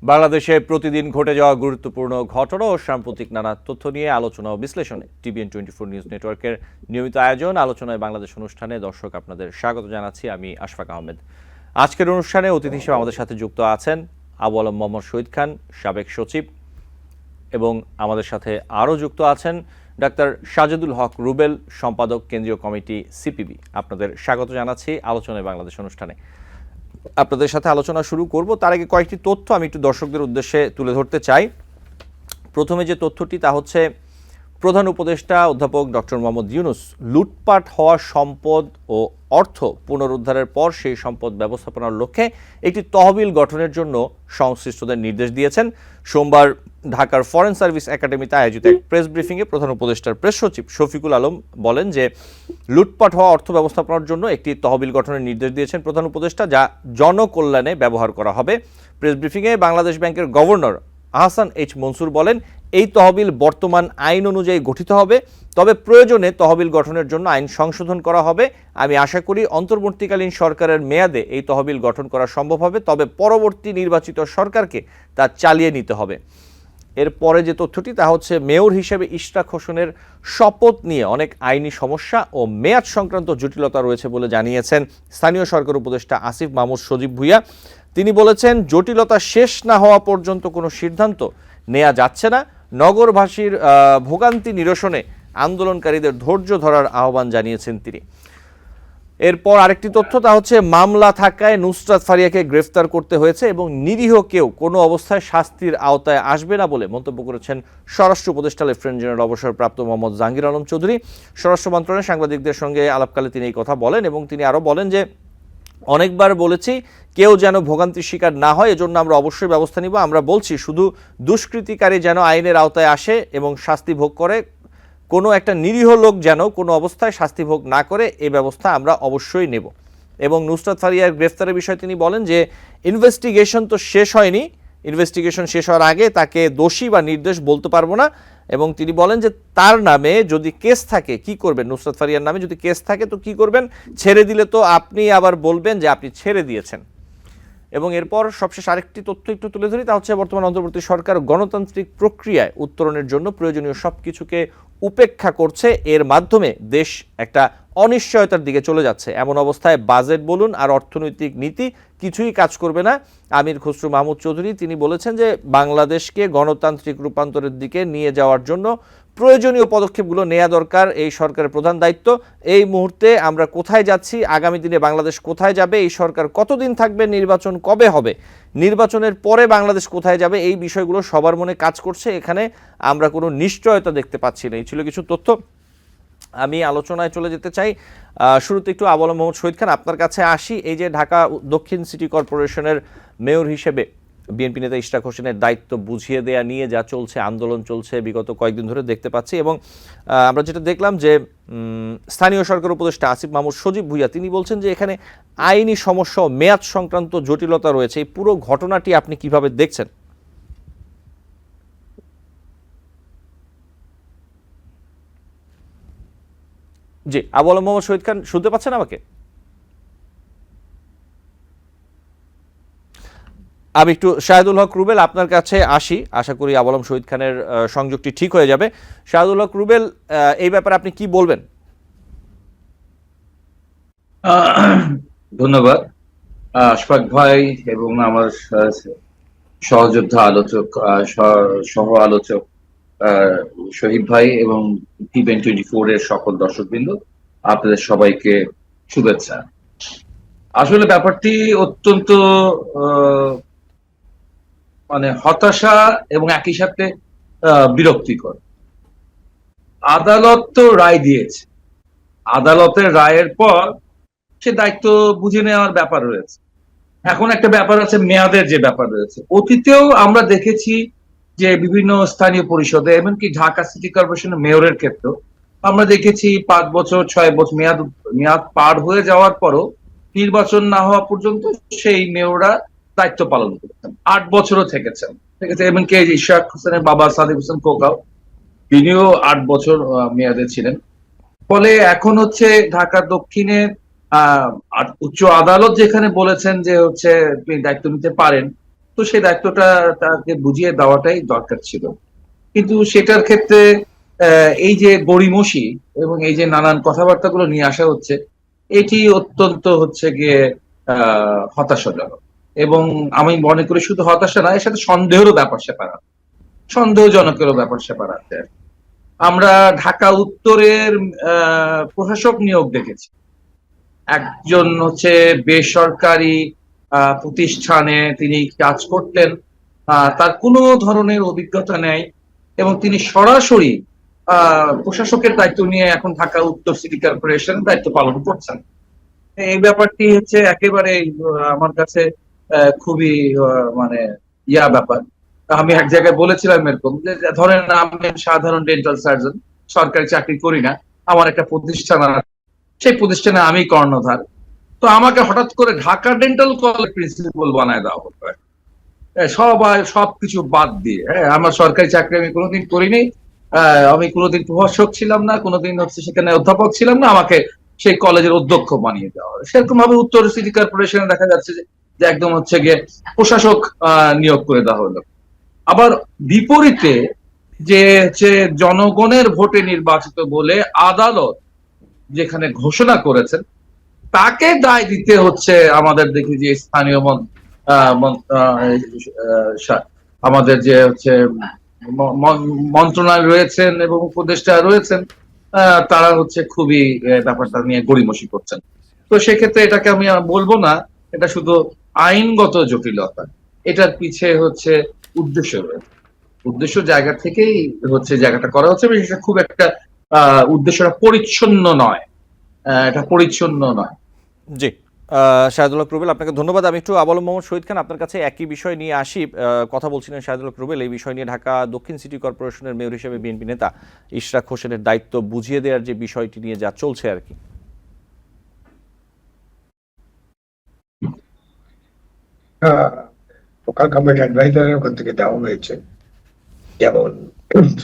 বাংলাদেশে প্রতিদিন ঘটে যাওয়া গুরুত্বপূর্ণ ঘটনা ও সাম্প্রতিক নানা তথ্য নিয়ে আলোচনা ও বিশ্লেষণে TVN24 নিউজ নেটওয়ার্কের নিয়মিত আয়োজন আলোচনায় বাংলাদেশ অনুষ্ঠানে দর্শক আপনাদের স্বাগত জানাচ্ছি। আমি আশফাক আহমেদ। আজকের অনুষ্ঠানে অতিথি হিসেবে আমাদের সাথে যুক্ত আছেন আবু আলম মোহাম্মদ শহীদ খান, সাবেক সচিব, এবং আমাদের সাথে আরও যুক্ত আছেন ডাক্তার সাজেদুল হক রুবেল, সম্পাদক, কেন্দ্রীয় কমিটি CPB। আপনাদের স্বাগত জানাচ্ছি আলোচনায় বাংলাদেশ অনুষ্ঠানে। আপনাদের সাথে আলোচনা শুরু করব, তার আগে কয়েকটি তথ্য আমি একটু দর্শকদের উদ্দেশ্যে তুলে ধরতে চাই। প্রথমে যে তথ্যটি তা হচ্ছে, প্রধান উপদেষ্টা অধ্যাপক ডক্টর মোহাম্মদ ইউনূস লুটপাট হওয়া সম্পদ ও অর্থ পুনরুদ্ধারের পর সেই সম্পদ ব্যবস্থাপনার লক্ষ্যে একটি তহবিল গঠনের জন্য সংশ্লিষ্টদের নির্দেশ দিয়েছেন। সোমবার ঢাকার ফরেন সার্ভিস একাডেমিতে আয়োজিত এক প্রেস ব্রিফিংয়ে প্রধান উপদেষ্টার প্রেস সচিব শফিকুল আলম বলেন যে লুটপাট হওয়া অর্থ ব্যবস্থাপনার জন্য একটি তহবিল গঠনের নির্দেশ দিয়েছেন প্রধান উপদেষ্টা, যা জনকল্যাণে ব্যবহার করা হবে। প্রেস ব্রিফিংয়ে বাংলাদেশ ব্যাংকের গভর্নর আহসান এইচ মনসুর বলেন, এই তহবিল বর্তমান আইন অনুযায়ী গঠিত হবে, তবে প্রয়োজনে তহবিল গঠনের জন্য আইন সংশোধন করা হবে। আমি আশা করি অন্তর্বর্তীকালীন সরকারের মেয়াদে এই তহবিল গঠন করা সম্ভব হবে, তবে পরবর্তী নির্বাচিত সরকারকে তা চালিয়ে নিতে হবে। এরপরে যে তথ্যটি তা হচ্ছে, মেয়র হিসেবে ইশরাক হোসেনের শপথ নিয়ে অনেক আইনি সমস্যা ও মেয়াদ সংক্রান্ত জটিলতা রয়েছে বলে জানিয়েছেন স্থানীয় সরকার উপদেষ্টা আসিফ মাহমুদ সজীব ভুইয়া। তিনি বলেছেন, জটিলতা শেষ না হওয়া পর্যন্ত কোনো সিদ্ধান্ত নেওয়া যাচ্ছে না। নগরবাসীর ভোগান্তি নিরসনে আন্দোলনকারীদের ধৈর্য ধরার আহ্বান জানিয়েছেন তিনি। এরপর আরেকটি তথ্য তা হচ্ছে, মামলা থাকায় নুসরাত ফারিয়াকে গ্রেফতার করতে হয়েছে এবং নিরীহ কেউ কোনো অবস্থায় শাস্তির আওতায় আসবে না বলে মন্তব্য করেছেন স্বরাষ্ট্র উপদেষ্টা লেফটেন্যান্ট জেনারেল অবসরপ্রাপ্ত মোহাম্মদ জাহাঙ্গীর আলম চৌধুরী। স্বরাষ্ট্র মন্ত্রণালয়ে সাংবাদিকদের সঙ্গে আলাপকালে তিনি এই কথা বলেন এবং তিনি আরও বলেন যে, অনেকবার বলেছি কেউ যেন ভোগান্তির শিকার না হয়, এজন্য আমরা অবশ্যই ব্যবস্থা নিব। আমরা বলছি শুধু দুষ্কৃতিকারী যেন আইনের আওতায় আসে এবং শাস্তি ভোগ করে, কোনো একটা নিরীহ লোক যেন কোনো অবস্থায় শাস্তি ভোগ না করে, এই ব্যবস্থা আমরা অবশ্যই নেব। এবং নুসরাত ফারিয়ার গ্রেফতারের বিষয়ে তিনি বলেন যে, ইনভেস্টিগেশন তো শেষ হয়নি, ইনভেস্টিগেশন শেষ হওয়ার আগে তাকে দোষী বা নির্দোষ বলতে পারবো না। এবং তিনি বলেন যে, তার নামে যদি কেস থাকে কি করবেন, নুসরাত ফারিয়ার নামে যদি কেস থাকে তো কি করবেন, ছেড়ে দিলে তো আপনি আবার বলবেন যে আপনি ছেড়ে দিয়েছেন। এবং এরপর সবশেষ আরেকটি তথ্য একটু তুলে ধরি, তা হচ্ছে বর্তমান অন্তর্বর্তী সরকার গণতান্ত্রিক প্রক্রিয়ায় উত্তরণের জন্য প্রয়োজনীয় সব কিছুকে উপেক্ষা করছে। এর মাধ্যমে দেশ একটা অনিশ্চয়তার দিকে চলে যাচ্ছে। এমন অবস্থায় বাজেট বলুন আর অর্থনৈতিক নীতি কিছুই কাজ করবে না। আমির খসরু মাহমুদ চৌধুরী তিনি বলেছেন যে, বাংলাদেশকে গণতান্ত্রিক রূপান্তরের দিকে নিয়ে যাওয়ার জন্য প্রয়োজনীয় পদক্ষেপগুলো নেওয়া দরকার, এই সরকারের প্রধান দায়িত্ব। এই মুহূর্তে আমরা কোথায় যাচ্ছি, আগামী দিনে বাংলাদেশ কোথায় যাবে, এই সরকার কতদিন থাকবে, নির্বাচন কবে হবে, নির্বাচনের পরে বাংলাদেশ কোথায় যাবে, এই বিষয়গুলো সবার মনে কাজ করছে। এখানে আমরা কোনো নিশ্চয়তা দেখতে পাচ্ছি না। এই ছিল কিছু তথ্য। আমি আলোচনায় চলে যেতে চাই। শুরুতে একটু আবু আলম মোহাম্মদ শহীদ খান, আপনার কাছে আসি। এই যে ঢাকা দক্ষিণ সিটি কর্পোরেশনের মেয়র হিসেবে বিএনপি নেতা ইশরাক হোসেনের দায়িত্ব বুঝিয়ে দেয়া নিয়ে যা চলছে, আন্দোলন চলছে বিগত কয়েকদিন ধরে দেখতে পাচ্ছি, এবং আমরা যেটা দেখলাম যে স্থানীয় সরকার উপদেষ্টা আসিফ মাহমুদ সজীব ভুইয়া তিনি বলছেন যে এখানে আইনি সমস্যা ও মেয়াদ সংক্রান্ত জটিলতা রয়েছে। এই পুরো ঘটনাটি আপনি কিভাবে দেখছেন? জি, আবু আলম মোহাম্মদ শহীদ খান শুনতে পাচ্ছেন আমাকে? আমি একটু শাহেদুল হক রুবেল আপনার কাছে আসি, আশা করি আবু আলম শহীদ খানের সংযোগটি ঠিক হয়ে যাবে। শাহেদুল হক রুবেল, এই ব্যাপারে আপনি কি বলবেন? ধন্যবাদ আশফাক ভাই এবং আমার সহযোদ্ধা আলোচক, সহ আলোচক শহীদ ভাই এবং TVN24 এর সকল দর্শকবৃন্দ, আপনাদের সবাইকে শুভেচ্ছা। আসলে ব্যাপারটি অত্যন্ত মানে হতাশা এবং একই সাথে বিরক্তিকর। আদালত তো রায় দিয়েছে, আদালতের রায়ের পর সে দায়িত্ব বুঝে নেওয়ার ব্যাপার রয়েছে। এখন একটা ব্যাপার আছে, মেয়াদের যে ব্যাপার রয়েছে। অতীতেও আমরা দেখেছি যে বিভিন্ন স্থানীয় পরিষদে, এমনকি ঢাকা সিটি কর্পোরেশনের মেয়রের ক্ষেত্রেও আমরা দেখেছি 5 বছর 6 বছর মেয়াদ পার হয়ে যাওয়ার পরও নির্বাচন না হওয়া পর্যন্ত সেই মেয়ররা দায়িত্ব পালন করতেন, 8 বছরও থেকেছেন। ঠিক আছে, এমনকি ইশরাক হোসেনের বাবা সাদিক হোসেন কোকাও, তিনিও 8 বছর মেয়াদে ছিলেন। ফলে এখন হচ্ছে ঢাকা দক্ষিণের উচ্চ আদালত যেখানে বলেছেন যে হচ্ছে আপনি দায়িত্ব নিতে পারেন, তো সেই দায়িত্বটা তাকে বুঝিয়ে দেওয়াটাই দরকার ছিল। কিন্তু সেটার ক্ষেত্রে এই যে গড়িমসি এবং এই যে নানান কথাবার্তাগুলো নিয়ে আসা হচ্ছে, এটি অত্যন্ত হচ্ছে গিয়ে হতাশাজনক। এবং আমি মনে করি শুধু হতাশা না, এর সাথে সন্দেহেরও ব্যাপার স্যাপার আছে, সন্দেহজনকেরও ব্যাপার স্যাপার আছে। আমরা ঢাকা উত্তরের প্রশাসক নিয়োগ দেখেছি, একজন হচ্ছে বেসরকারি প্রতিষ্ঠানে তিনি কাজ করতেন, তার কোনো ধরনের অভিজ্ঞতা নেই এবং তিনি সরাসরি প্রশাসকের দায়িত্ব নিয়ে এখন ঢাকা উত্তর সিটি কর্পোরেশনের দায়িত্ব পালন করছেন। এই ব্যাপারটি হচ্ছে একেবারে আমার কাছে খুবই মানে ব্যাপার। আমি এক জায়গায় বলেছিলাম এরকম যে ধরেন আমি সাধারণ ডেন্টাল সার্জন, সরকারি চাকরি করি না, আমার একটা প্রতিষ্ঠান আছে, সেই প্রতিষ্ঠানে আমি কর্ণধার, তো আমাকে হঠাৎ করে ঢাকা ডেন্টাল কলেজ প্রিন্সিপাল বানায় দেওয়া হতো। সবাই সবকিছু বাদ দিয়ে, আমার সরকারি চাকরি আমি কোনোদিন করিনি, আমি কোনোদিন প্রভাষক ছিলাম না, কোনোদিন হচ্ছে সেখানে অধ্যাপক ছিলাম না, আমাকে সেই কলেজের অধ্যক্ষ বানিয়ে দেওয়া হয়। সেরকম ভাবে উত্তর সিটি কর্পোরেশনে দেখা যাচ্ছে যে একদম হচ্ছে গিয়ে প্রশাসক নিয়োগ করে দেওয়া হলো। আবার বিপরীতে যে হচ্ছে জনগণের ভোটে নির্বাচিত বলে আদালত যেখানে ঘোষণা করেছেন, তাকে দায় দিতে হচ্ছে আমাদের দেখি যে স্থানীয় আমাদের যে হচ্ছে মন্ত্রণালয় রয়েছেন এবং উপদেষ্টা রয়েছেন, তারা হচ্ছে খুবই ব্যাপারটা নিয়ে গড়িমসি করছেন। তো সেক্ষেত্রে এটাকে আমি বলবো না এটা শুধু আইনগত জটিলতা, এটার পিছে হচ্ছে উদ্দেশ্য রয়েছে। উদ্দেশ্য জায়গা থেকেই হচ্ছে জায়গাটা করা হচ্ছে, সেটা খুব একটা উদ্দেশ্যটা পরিচ্ছন্ন নয়, এটা পরিচ্ছন্ন নয়। জি, শাহিদুল হক রুবেল, আপনাকে ধন্যবাদ। আমি একটু আবুল মোহাম্মদ শহীদ খান আপনার কাছে একই বিষয় নিয়ে আসি। কথা বলছিলেন শাহিদুল হক রুবেল এই বিষয় নিয়ে ঢাকা দক্ষিণ সিটি কর্পোরেশনের মেয়র হিসেবে বিএনপি নেতা ইশরাক হোসেনের দায়িত্ব বুঝিয়ে দেওয়ার যে বিষয়টি নিয়ে যা চলছে আর কি। লোকাল গভর্নমেন্ট অ্যাডভাইজারের ওখান থেকে দেওয়া হয়েছে, যেমন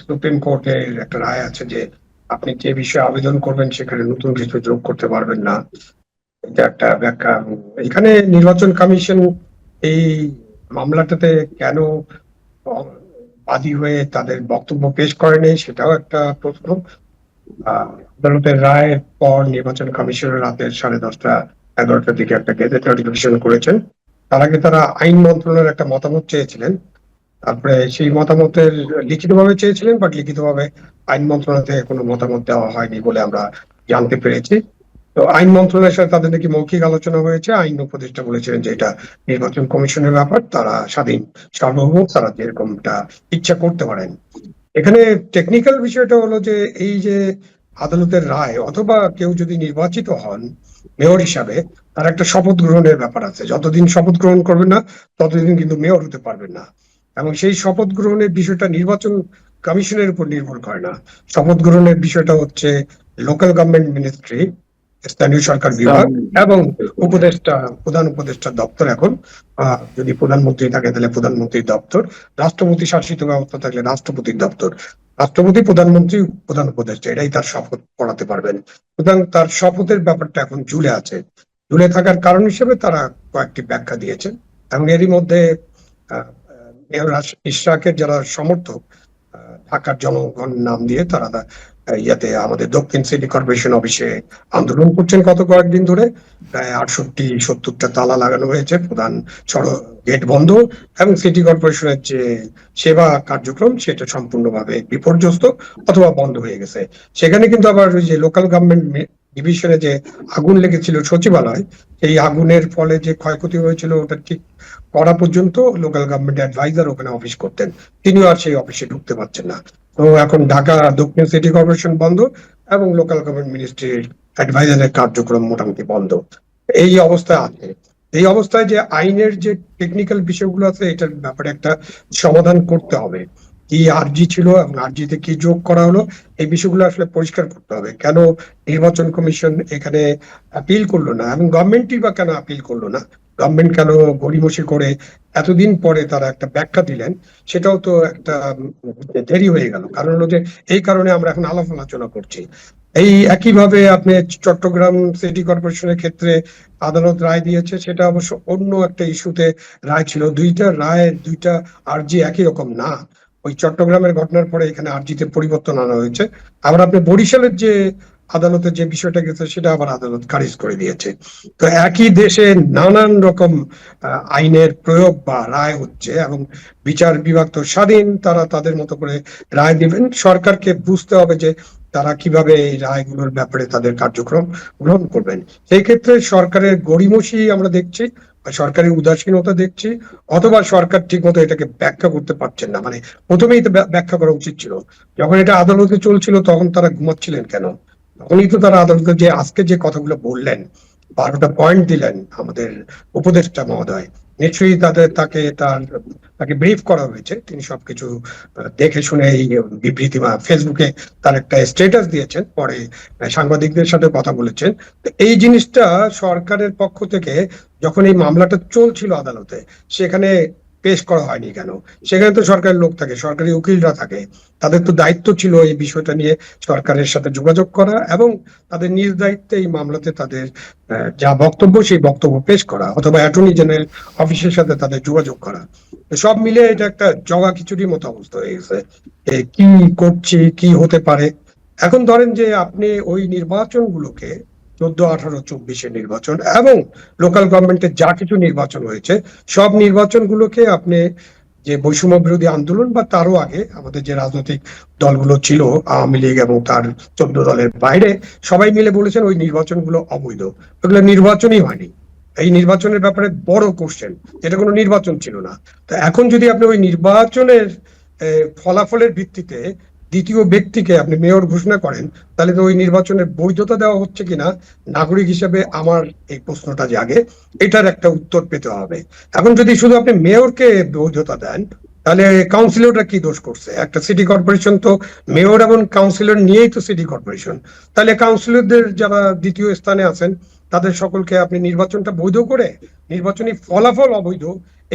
সুপ্রিম কোর্টের একটা রায় আছে যে আপনি যে বিষয়ে আবেদন করবেন সেখানে নতুন কিছু যোগ করতে পারবেন না, এটা একটা ব্যাখ্যা। এখানে নির্বাচন কমিশন এই মামলাটাতে কেন বাদী হয়ে তাদের বক্তব্য পেশ করেনি সেটাও একটা প্রশ্ন। আদালতের রায়ের পর নির্বাচন কমিশনের রাতের 10:30 11টার দিকে একটা গেজেট নোটিফিকেশন করেছেন। তার আগে তারা আইন মন্ত্রণালয়ের একটা মতামত চেয়েছিলেন, তারপরে সেই মতামতের লিখিতভাবে চেয়েছিলেন, বাট লিখিতভাবে আইন মন্ত্রণালয় থেকে কোনো মতামত দেওয়া হয়নি বলে আমরা জানতে পেরেছি। তো আইন মন্ত্রণালয়ের সাথে তাদের নাকি মৌখিক আলোচনা হয়েছে, আইন উপদেষ্টা বলেছিলেন যে এটা নির্বাচন কমিশনের ব্যাপার, তারা স্বাধীন সার্বভৌম, তারা যেরকমটা ইচ্ছা করতে পারেন। এখানে টেকনিক্যাল বিষয়টা হলো যে এই যে আদালতের রায়, অথবা কেউ যদি নির্বাচিত হন মেয়র হিসাবে, তার একটা শপথ গ্রহণের ব্যাপার আছে। যতদিন শপথ গ্রহণ করবেন না ততদিন কিন্তু মেয়র হতে পারবেন না, এবং সেই শপথ গ্রহণের বিষয়টা নির্বাচন কমিশনের উপর নির্ভর করে না। শপথ গ্রহণের বিষয়টা হচ্ছে লোকাল গভর্নমেন্ট মিনিস্ট্রি, স্থানীয় সরকার বিভাগ এবং উপদেষ্টা, প্রধান উপদেষ্টা দপ্তর। এখন যদি প্রধানমন্ত্রী থাকে তাহলে প্রধানমন্ত্রীর দপ্তর, রাষ্ট্রপতি শাসিত ব্যবস্থা থাকলে রাষ্ট্রপতির দপ্তর, রাষ্ট্রপতি, প্রধানমন্ত্রী, প্রধান উপদেষ্টা, এটাই তার শপথ পড়াতে পারবেন। সুতরাং তার শপথের ব্যাপারটা এখন ঝুলে আছে। ঝুলে থাকার কারণ হিসেবে তারা কয়েকটি ব্যাখ্যা দিয়েছেন, এবং এরই মধ্যে মেয়র ইশরাকের যারা সমর্থক, ঢাকার জনগণ নাম দিয়ে তারা ইয়াতে আমাদের দক্ষিণ সিটি কর্পোরেশন অফিসে আন্দোলন করছেন গত কয়েকদিন ধরে। প্রায় 68-70টা তালা লাগানো হয়েছে, প্রধান সড়ক গেট বন্ধ, এবং সিটি কর্পোরেশনের যে সেবা কার্যক্রম সেটা সম্পূর্ণভাবে বিপর্যস্ত অথবা বন্ধ হয়ে গেছে। সেখানে কিন্তু আবার ওই যে লোকাল গভর্নমেন্ট ডিভিশনে যে আগুন লেগেছিল সচিবালয়, এই আগুনের ফলে যে ক্ষয়ক্ষতি হয়েছিল ওটা ঠিক করা পর্যন্ত লোকাল গভর্নমেন্ট অ্যাডভাইজার ওখানে অফিস করতেন, তিনিও আর সেই অফিসে ঢুকতে পারছেন না। তো এখন ঢাকা দক্ষিণ সিটি কর্পোরেশন বন্ধ এবং লোকাল গভর্নমেন্ট মিনিস্ট্রির অ্যাডভাইজারের কার্যক্রম মোটামুটি বন্ধ। এই অবস্থায় আছে। এই অবস্থায় যে আইনের যে টেকনিক্যাল বিষয়গুলো আছে এটার ব্যাপারে একটা সমাধান করতে হবে। কি আরজি ছিল এবং আরজিতে কি যোগ করা হলো, এই বিষয়গুলো আসলে পরিষ্কার করতে হবে। কেন নির্বাচন কমিশন এখানে আপিল করলো না, এবং গভর্নমেন্টই বা কেন আপিল করলো না, গভর্নমেন্ট কেন গড়িমসি করে এতদিন পরে তারা একটা ব্যাখ্যা দিলেন, সেটাও তো একটা দেরি হয়ে গেল। কারণ হলো যে এই কারণে আমরা এখন আলাপ আলোচনা করছি। এই একইভাবে আপনি চট্টগ্রাম সিটি কর্পোরেশনের ক্ষেত্রে আদালত রায় দিয়েছে, সেটা অবশ্য অন্য একটা ইস্যুতে রায় ছিল। দুইটা রায়ের দুইটা আর্জি একই রকম না। ওই চট্টগ্রামের ঘটনার পরে এখানে আর্জিতে পরিবর্তন আনা হয়েছে। আবার আপনি বরিশালের যে আদালতে যে বিষয়টা গেছে সেটা আবার আদালত খারিজ করে দিয়েছে। তো একই দেশে নানান রকম আইনের প্রয়োগ বা রায় হচ্ছে, এবং বিচার বিভাগ তো স্বাধীন, তারা তাদের মতো করে রায় দিবেন। সরকারকে বুঝতে হবে যে তারা কিভাবে এই রায়গুলোর ব্যাপারে তাদের কার্যক্রম গ্রহণ করবেন। সেই ক্ষেত্রে সরকারের গড়িমসি আমরা দেখছি, বা সরকারি উদাসীনতা দেখছি, অথবা সরকার ঠিক মতো এটাকে ব্যাখ্যা করতে পারছেন না। মানে প্রথমেই তো ব্যাখ্যা করা উচিত ছিল। যখন এটা আদালতে চলছিল তখন তারা ঘুমাচ্ছিলেন কেন? তখনই তো তারা আদালতে যে আজকে যে কথাগুলো বললেন, 12টা পয়েন্ট দিলেন আমাদের উপদেষ্টা মহোদয়, নিশ্চয়ই তাকে ব্রিফ করা হয়েছে। তিনি সবকিছু দেখে শুনে এই বিবৃতি বা ফেসবুকে তার একটা স্ট্যাটাস দিয়েছেন, পরে সাংবাদিকদের সাথে কথা বলেছেন। তো এই জিনিসটা সরকারের পক্ষ থেকে যখন এই মামলাটা চলছিল আদালতে, সেখানে পেশ করা হয়নি কেন? সেখানে তো সরকারের লোক থাকে, সরকারি উকিলরা থাকে, তাদের তো দায়িত্ব ছিল এই বিষয়টা নিয়ে সরকারের সাথে যোগাযোগ করা, এবং তাদের নিজ দায়িত্বে এই মামলাতে তাদের যা বক্তব্য সেই বক্তব্য পেশ করা, অথবা অ্যাটর্নি জেনারেল অফিসের সাথে তাদের যোগাযোগ করা। সব মিলে এটা একটা জগা খিচুড়ির মতো অবস্থা হয়ে গেছে। কি করছি, কি হতে পারে। এখন ধরেন যে আপনি ওই নির্বাচনগুলোকে 14, 18, 24-এর নির্বাচন এবং লোকাল গভর্নমেন্টের যা কিছু নির্বাচন হয়েছে, সব নির্বাচনগুলোকে আপনি যে বৈষম্য বিরোধী আন্দোলন বা তারও আগে আমাদের যে রাজনৈতিক দলগুলো ছিল, আওয়ামী লীগ এবং তার 14 দলের বাইরে, সবাই মিলে বলেছেন ওই নির্বাচনগুলো অবৈধ, ওগুলো নির্বাচনই হয়নি। এই নির্বাচনের ব্যাপারে বড় কোশ্চেন, এটা কোনো নির্বাচন ছিল না। তো এখন যদি আপনি ওই নির্বাচনের ফলাফলের ভিত্তিতে দ্বিতীয় ব্যক্তিকে আপনি মেয়র ঘোষণা করেন, তাহলে তো ওই নির্বাচনের বৈধতা দেওয়া হচ্ছে কিনা নাগরিক হিসেবে আমার এই প্রশ্নটা জাগে। এটার একটা উত্তর পেতে হবে। এখন যদি শুধু আপনি মেয়রকে বৈধতা দেন, তাহলে কাউন্সিলররা কি দোষ করছে? একটা সিটি কর্পোরেশন তো মেয়র এবং কাউন্সিলর নিয়েই তো সিটি কর্পোরেশন। তাহলে কাউন্সিলরদের যারা দ্বিতীয় স্থানে আছেন তাদের সকলকে আপনি নির্বাচনটা বৈধ করে নির্বাচনী ফলাফল অবৈধ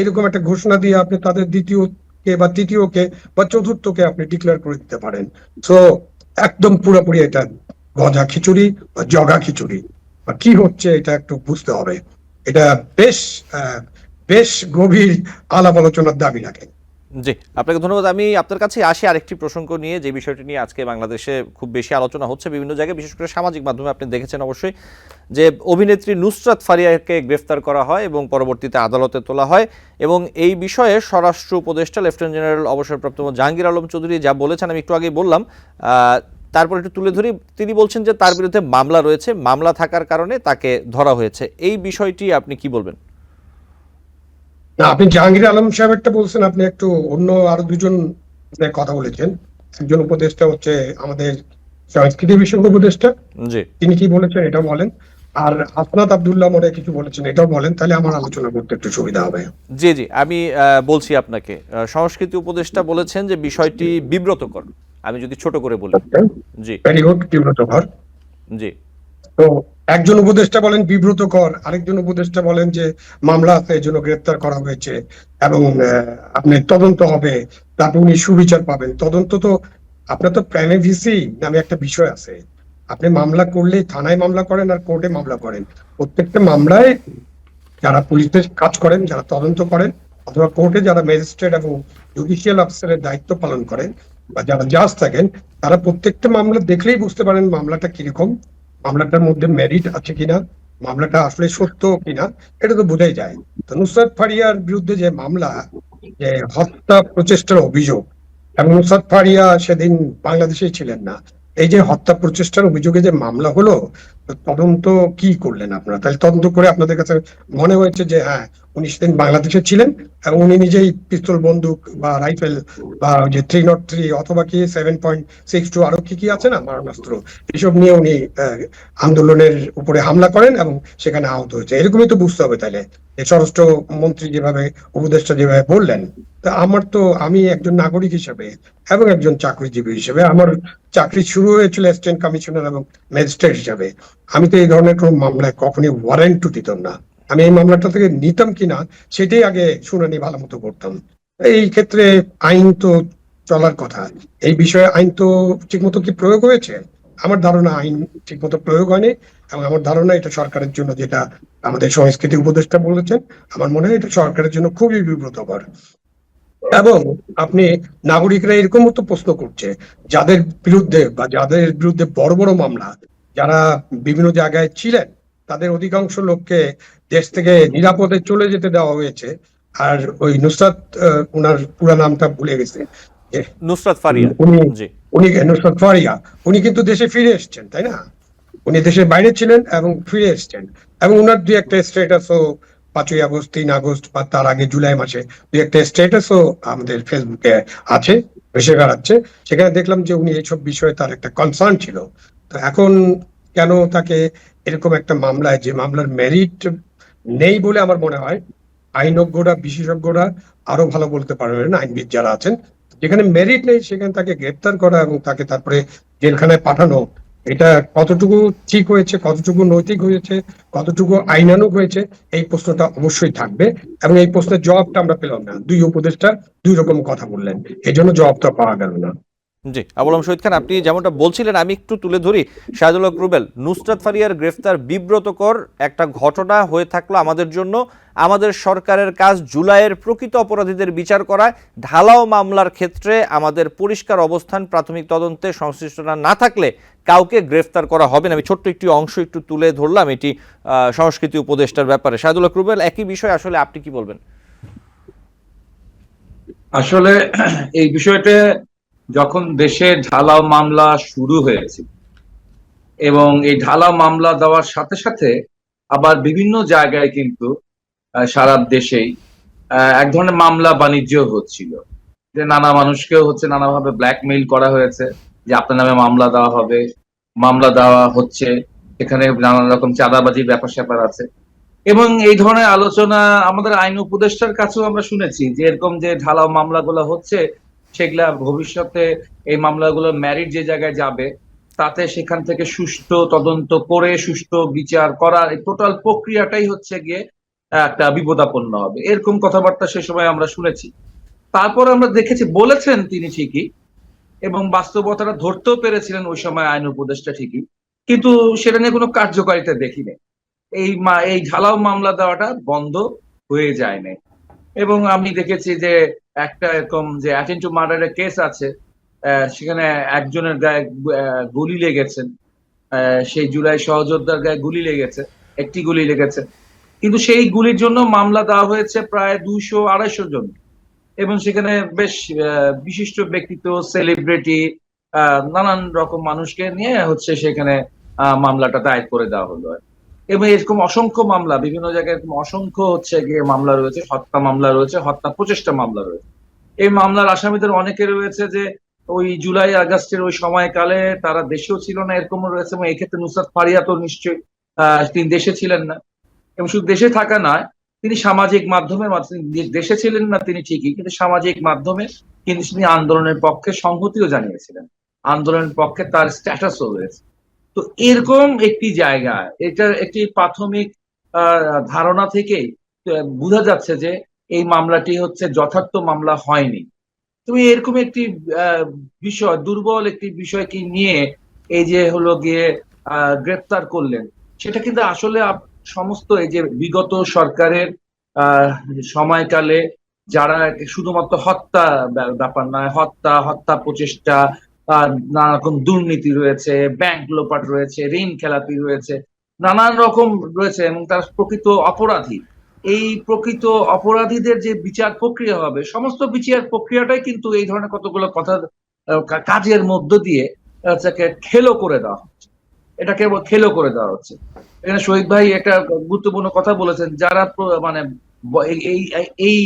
এরকম একটা ঘোষণা দিয়ে আপনি তাদের দ্বিতীয় কে বা তৃতীয়কে বা চতুর্থকে আপনি ডিক্লেয়ার করে দিতে পারেন। তো একদম পুরোপুরি এটা গজা খিচুড়ি বা জগা খিচুড়ি, বা কি হচ্ছে এটা একটু বুঝতে হবে। এটা বেশ বেশ গভীর আলাপ আলোচনার দাবি রাখে। জি, আপনাকে ধন্যবাদ। আমি আপনার কাছে আসি আরেকটি প্রসঙ্গ নিয়ে, যে বিষয়টি নিয়ে আজকে বাংলাদেশে খুব বেশি আলোচনা হচ্ছে বিভিন্ন জায়গায়, বিশেষ করে সামাজিক মাধ্যমে আপনি দেখেছেন অবশ্যই, যে অভিনেত্রী নুসরাত ফারিয়াকে গ্রেফতার করা হয় এবং পরবর্তীতে আদালতে তোলা হয়। এবং এই বিষয়ে স্বরাষ্ট্র উপদেষ্টা লেফটেন্যান্ট জেনারেল অবসরপ্রাপ্ত জাহাঙ্গীর আলম চৌধুরী যা বলেছেন আমি একটু আগে বললাম, তারপর একটু তুলে ধরি। তিনি বলছেন যে তার বিরুদ্ধে মামলা রয়েছে, মামলা থাকার কারণে তাকে ধরা হয়েছে। এই বিষয়টি আপনি কি বলবেন? না, আপনি জাহাঙ্গীর আলম সাহেবটা বলছেন, আপনি একটু অন্য আরো দুজন কথা বলেছেন। একজন উপদেষ্টা হচ্ছে আমাদের সংস্কৃতি বিষয়ক উপদেষ্টা, জি তিনি কি বলেছেন এটাও বলেন। আর হাসনাত আব্দুল্লাহ মনে হয় কিছু বলেছেন, এটাও বলেন, তাহলে আমার আলোচনা করতে একটু সুবিধা হবে। জি জি, আমি বলছি আপনাকে। সংস্কৃতি উপদেষ্টা বলেছেন যে বিষয়টি বিব্রতকর, আমি যদি ছোট করে বলি। জি ভেরি গুড, বিব্রতকর। জি তো একজন উপদেষ্টা বলেন বিব্রতকর, আরেকজন উপদেষ্টা বলেন যে মামলা আছে এই জন্য গ্রেপ্তার করা হয়েছে, এবং আপনি তদন্ত হবে, তারপর উনি সুবিচার পাবেন। তদন্ত তো আপনার তো প্রাইমে ভিসি নামে একটা বিষয় আছে। আপনি মামলা করলে থানায় মামলা করেন আর কোর্টে মামলা করেন। প্রত্যেকটা মামলায় যারা পুলিশের কাজ করেন, যারা তদন্ত করেন, অথবা কোর্টে যারা ম্যাজিস্ট্রেট এবং জুডিশিয়াল অফিসারের দায়িত্ব পালন করেন, বা যারা জাজ থাকেন, তারা প্রত্যেকটা মামলা দেখলেই বুঝতে পারেন মামলাটা কিরকম, মামলাটার মধ্যে মেরিট আছে কিনা, মামলাটা আসলে সত্য কিনা, এটা তো বোঝাই যায়। তো নুসরাত ফারিয়ার বিরুদ্ধে যে মামলা, যে হত্যা প্রচেষ্টার অভিযোগ, এবং নুসরাত ফারিয়া সেদিন বাংলাদেশেই ছিলেন না, এই যে হত্যা প্রচেষ্টার অভিযোগে যে মামলা হলো, তদন্ত কি করলেন আপনারা? তাহলে তদন্ত করে আপনাদের কাছে মনে হয়েছে যে হ্যাঁ, উনি সেদিন বাংলাদেশে ছিলেন এবং উনি নিজেই পিস্তল, বন্দুক বা রাইফেল বা যে 303 অথবা কি 7.62 আরো কি কি আছে না মারণাস্ত্র, এসব নিয়ে উনি আন্দোলনের উপরে হামলা করেন এবং সেখানে আহত হয়েছে, এরকমই তো বুঝতে হবে। তাইলে স্বরাষ্ট্র মন্ত্রী যেভাবে, উপদেষ্টা যেভাবে বললেন, তা আমি একজন নাগরিক হিসেবে এবং একজন চাকরিজীবী হিসেবে, আমার চাকরি শুরু হয়েছিল অ্যাসিস্ট্যান্ট কমিশনার এবং ম্যাজিস্ট্রেট হিসাবে, আমি তো এই ধরনের কোনো মামলায় কখনই ওয়ারেন্টও দিতাম না। আমি এই মামলাটা থেকে নিতাম কিনা সেটাই আগে শুনানি ভালো মতো করতাম। এই ক্ষেত্রে আইন তো চলার কথা, এই বিষয়ে আইন তো ঠিক মতো কি প্রয়োগ হয়েছে? আমার ধারণা আইন ঠিকমতো প্রয়োগ হয়নি, এবং আমার ধারণা এটা সরকারের জন্য, যেটা আমাদের সংস্কৃতি উপদেষ্টা বলেছেন, আমার মনে হয় এটা সরকারের জন্য খুবই বিব্রতকর। এবং আপনি নাগরিকরা এরকমও তো প্রশ্ন করছে, যাদের বিরুদ্ধে বা যাদের বিরুদ্ধে বড় বড় মামলা, যারা বিভিন্ন জায়গায় ছিলেন, তাদের অধিকাংশ লোককে দেশ থেকে নিরাপদে চলে যেতে দেওয়া হয়েছে। আর ওই নুসরাত, ওনার পুরো নামটা ভুলে গেছে, যে নুসরাত ফারিয়া। উনি জি। উনি নুসরাত ফারিয়া, উনি কিন্তু দেশে ফিরে এসেছেন, তাই না? উনি দেশের বাইরে ছিলেন এবং ফিরে এসেছেন, এবং ওনার দুই একটা স্ট্যাটাসও 5ই আগস্ট, 3 আগস্ট বা তার আগে জুলাই মাসে দুই একটা স্ট্যাটাসও আমাদের ফেসবুকে আছে, ভেসে বেড়াচ্ছে। সেখানে দেখলাম যে উনি এইসব বিষয়ে তার একটা কনসার্ন ছিল। তো এখন কেন তাকে এরকম একটা মামলায়, যে মামলার মেরিট নেই বলে আমার মনে হয়, আইনজ্ঞরা, বিশেষজ্ঞরা আরো ভালো বলতে পারবেন, আইনবিদ যারা আছেন, যেখানে মেরিট নেই সেখানে তাকে গ্রেপ্তার করা এবং তাকে তারপরে জেলখানায় পাঠানো, এটা কতটুকু ঠিক হয়েছে, কতটুকু নৈতিক হয়েছে, কতটুকু আইনানুগ হয়েছে, এই প্রশ্নটা অবশ্যই থাকবে। এবং এই প্রশ্নের জবাবটা আমরা পেলাম না, দুই উপদেষ্টা দুই রকম কথা বললেন, এই জন্য জবাবটা পাওয়া গেল না। জি, আবুল আলম শহীদ খান, আপনি যেমনটা বলছিলেন আমি একটু তুলে ধরি। শাহদুল হক রুবেল, নুসরাত ফারিয়ার গ্রেফতার বিব্রতকর একটা ঘটনা হয়ে থাকলো আমাদের জন্য। আমাদের সরকারের কাজ জুলাইয়ের প্রকৃত অপরাধীদের বিচার করা। ঢালাও মামলার ক্ষেত্রে আমাদের পরিষ্কার অবস্থান, প্রাথমিক তদন্তে সংশ্লিষ্টতা না থাকলে কাউকে গ্রেফতার করা হবে না। আমি ছোট্ট একটি অংশ একটু তুলে ধরলাম এটি সংস্কৃতি উপদেষ্টার ব্যাপারে। শাহদুল হক রুবেল, একই বিষয় আসলে আপনি কি বলবেন? আসলে এই বিষয়টা যখন দেশে ঢালাও মামলা শুরু হয়েছে, এবং এই ঢালাও মামলা দেওয়ার সাথে সাথে আবার বিভিন্ন জায়গায় কিন্তু সারা দেশেই এক ধরনের মামলা বাণিজ্য হচ্ছিল, যে নানা মানুষকে হচ্ছে নানাভাবে ব্ল্যাকমেইল করা হয়েছে, যে আপনার নামে মামলা দেওয়া হবে, মামলা দেওয়া হচ্ছে, এখানে নানা রকম চাঁদাবাজির ব্যাপার স্যাপার আছে। এবং এই ধরনের আলোচনা আমাদের আইন উপদেষ্টার কাছেও আমরা শুনেছি, যে এরকম যে ঢালাও মামলাগুলো হচ্ছে, সেগুলা ভবিষ্যতে এই মামলাগুলো ম্যারিট যে জায়গায় যাবে, তাতে সেখান থেকে সুষ্ঠু তদন্ত করে সুষ্ঠু বিচার করার এই টোটাল প্রক্রিয়াটাই হচ্ছে গিয়ে একটা বিপদাপন্ন হবে, এরকম কথাবার্তা সে সময় আমরা শুনেছি। তারপর আমরা দেখেছি, বলেছেন তিনি ঠিকই, এবং বাস্তবতাটা ধরতেও পেরেছিলেন ওই সময় আইন উপদেষ্টা ঠিকই, কিন্তু সেটা নিয়ে কোনো কার্যকারিতা দেখিনি। এই ঢালাও মামলা দেওয়াটা বন্ধ হয়ে যায় না। এবং আমি দেখেছি যে একটা এরকম যে অ্যাটেম্পট টু মার্ডারের কেস আছে, সেখানে একজনের গায়ে গুলি লেগেছেন, সেই জুলাই সহযোদ্ধার গায়ে গুলি লেগেছে, একটি গুলি লেগেছে, কিন্তু সেই গুলির জন্য মামলা দেওয়া হয়েছে প্রায় 200-250 জন। এবং সেখানে বেশ বিশিষ্ট ব্যক্তিত্ব, সেলিব্রিটি, নানান রকম মানুষকে নিয়ে হচ্ছে সেখানে মামলাটা দায়ের করে দেওয়া হলো। এবং এরকম অসংখ্য মামলা বিভিন্ন জায়গায়, এরকম অসংখ্য হচ্ছে গিয়ে মামলা রয়েছে, হত্যা মামলা রয়েছে, হত্যা প্রচেষ্টা মামলা রয়েছে। এই মামলার আসামিদের অনেকে রয়েছে যে ওই জুলাই আগস্টের ওই সময়কালে তারা দেশেও ছিল না, এরকমও রয়েছে। এবং এই ক্ষেত্রে নুসরাত ফারিয়া তো নিশ্চয়ই তিনি দেশে ছিলেন না, এবং শুধু দেশে থাকা নয়, তিনি সামাজিক মাধ্যমের মাধ্যমে, দেশে ছিলেন না তিনি ঠিকই, কিন্তু সামাজিক মাধ্যমে কিন্তু তিনি আন্দোলনের পক্ষে সংহতিও জানিয়েছিলেন, আন্দোলনের পক্ষে তার স্ট্যাটাসও রয়েছে। তো এরকম একটি জায়গা, এটার একটি প্রাথমিক ধারণা থেকেই বোঝা যাচ্ছে যে এই মামলাটি হচ্ছে যথার্থ মামলা হয়নি। তুমি এরকম একটি বিষয়, দুর্বল একটি বিষয়কে নিয়ে এই যে হলো গিয়ে গ্রেপ্তার করলেন, সেটা কিন্তু আসলে সমস্ত এই যে বিগত সরকারের সময়কালে যারা শুধুমাত্র হত্যা ব্যাপার নয়, হত্যা প্রচেষ্টা, নানা রকম দুর্নীতি রয়েছে, ব্যাংক লোপাট রয়েছে, ঋণ খেলাপি রয়েছে, নানান রকম রয়েছে, এবং তার প্রকৃত অপরাধী, এই প্রকৃত অপরাধীদের যে বিচার প্রক্রিয়া হবে, সমস্ত বিচার প্রক্রিয়াটাই কিন্তু এই ধরনের কতগুলো কথা কাজের মধ্য দিয়ে খেলো করে দেওয়া হচ্ছে, এটাকে খেলো করে দেওয়া হচ্ছে। এখানে শহীদ ভাই একটা গুরুত্বপূর্ণ কথা বলেছেন, যারা মানে এই এই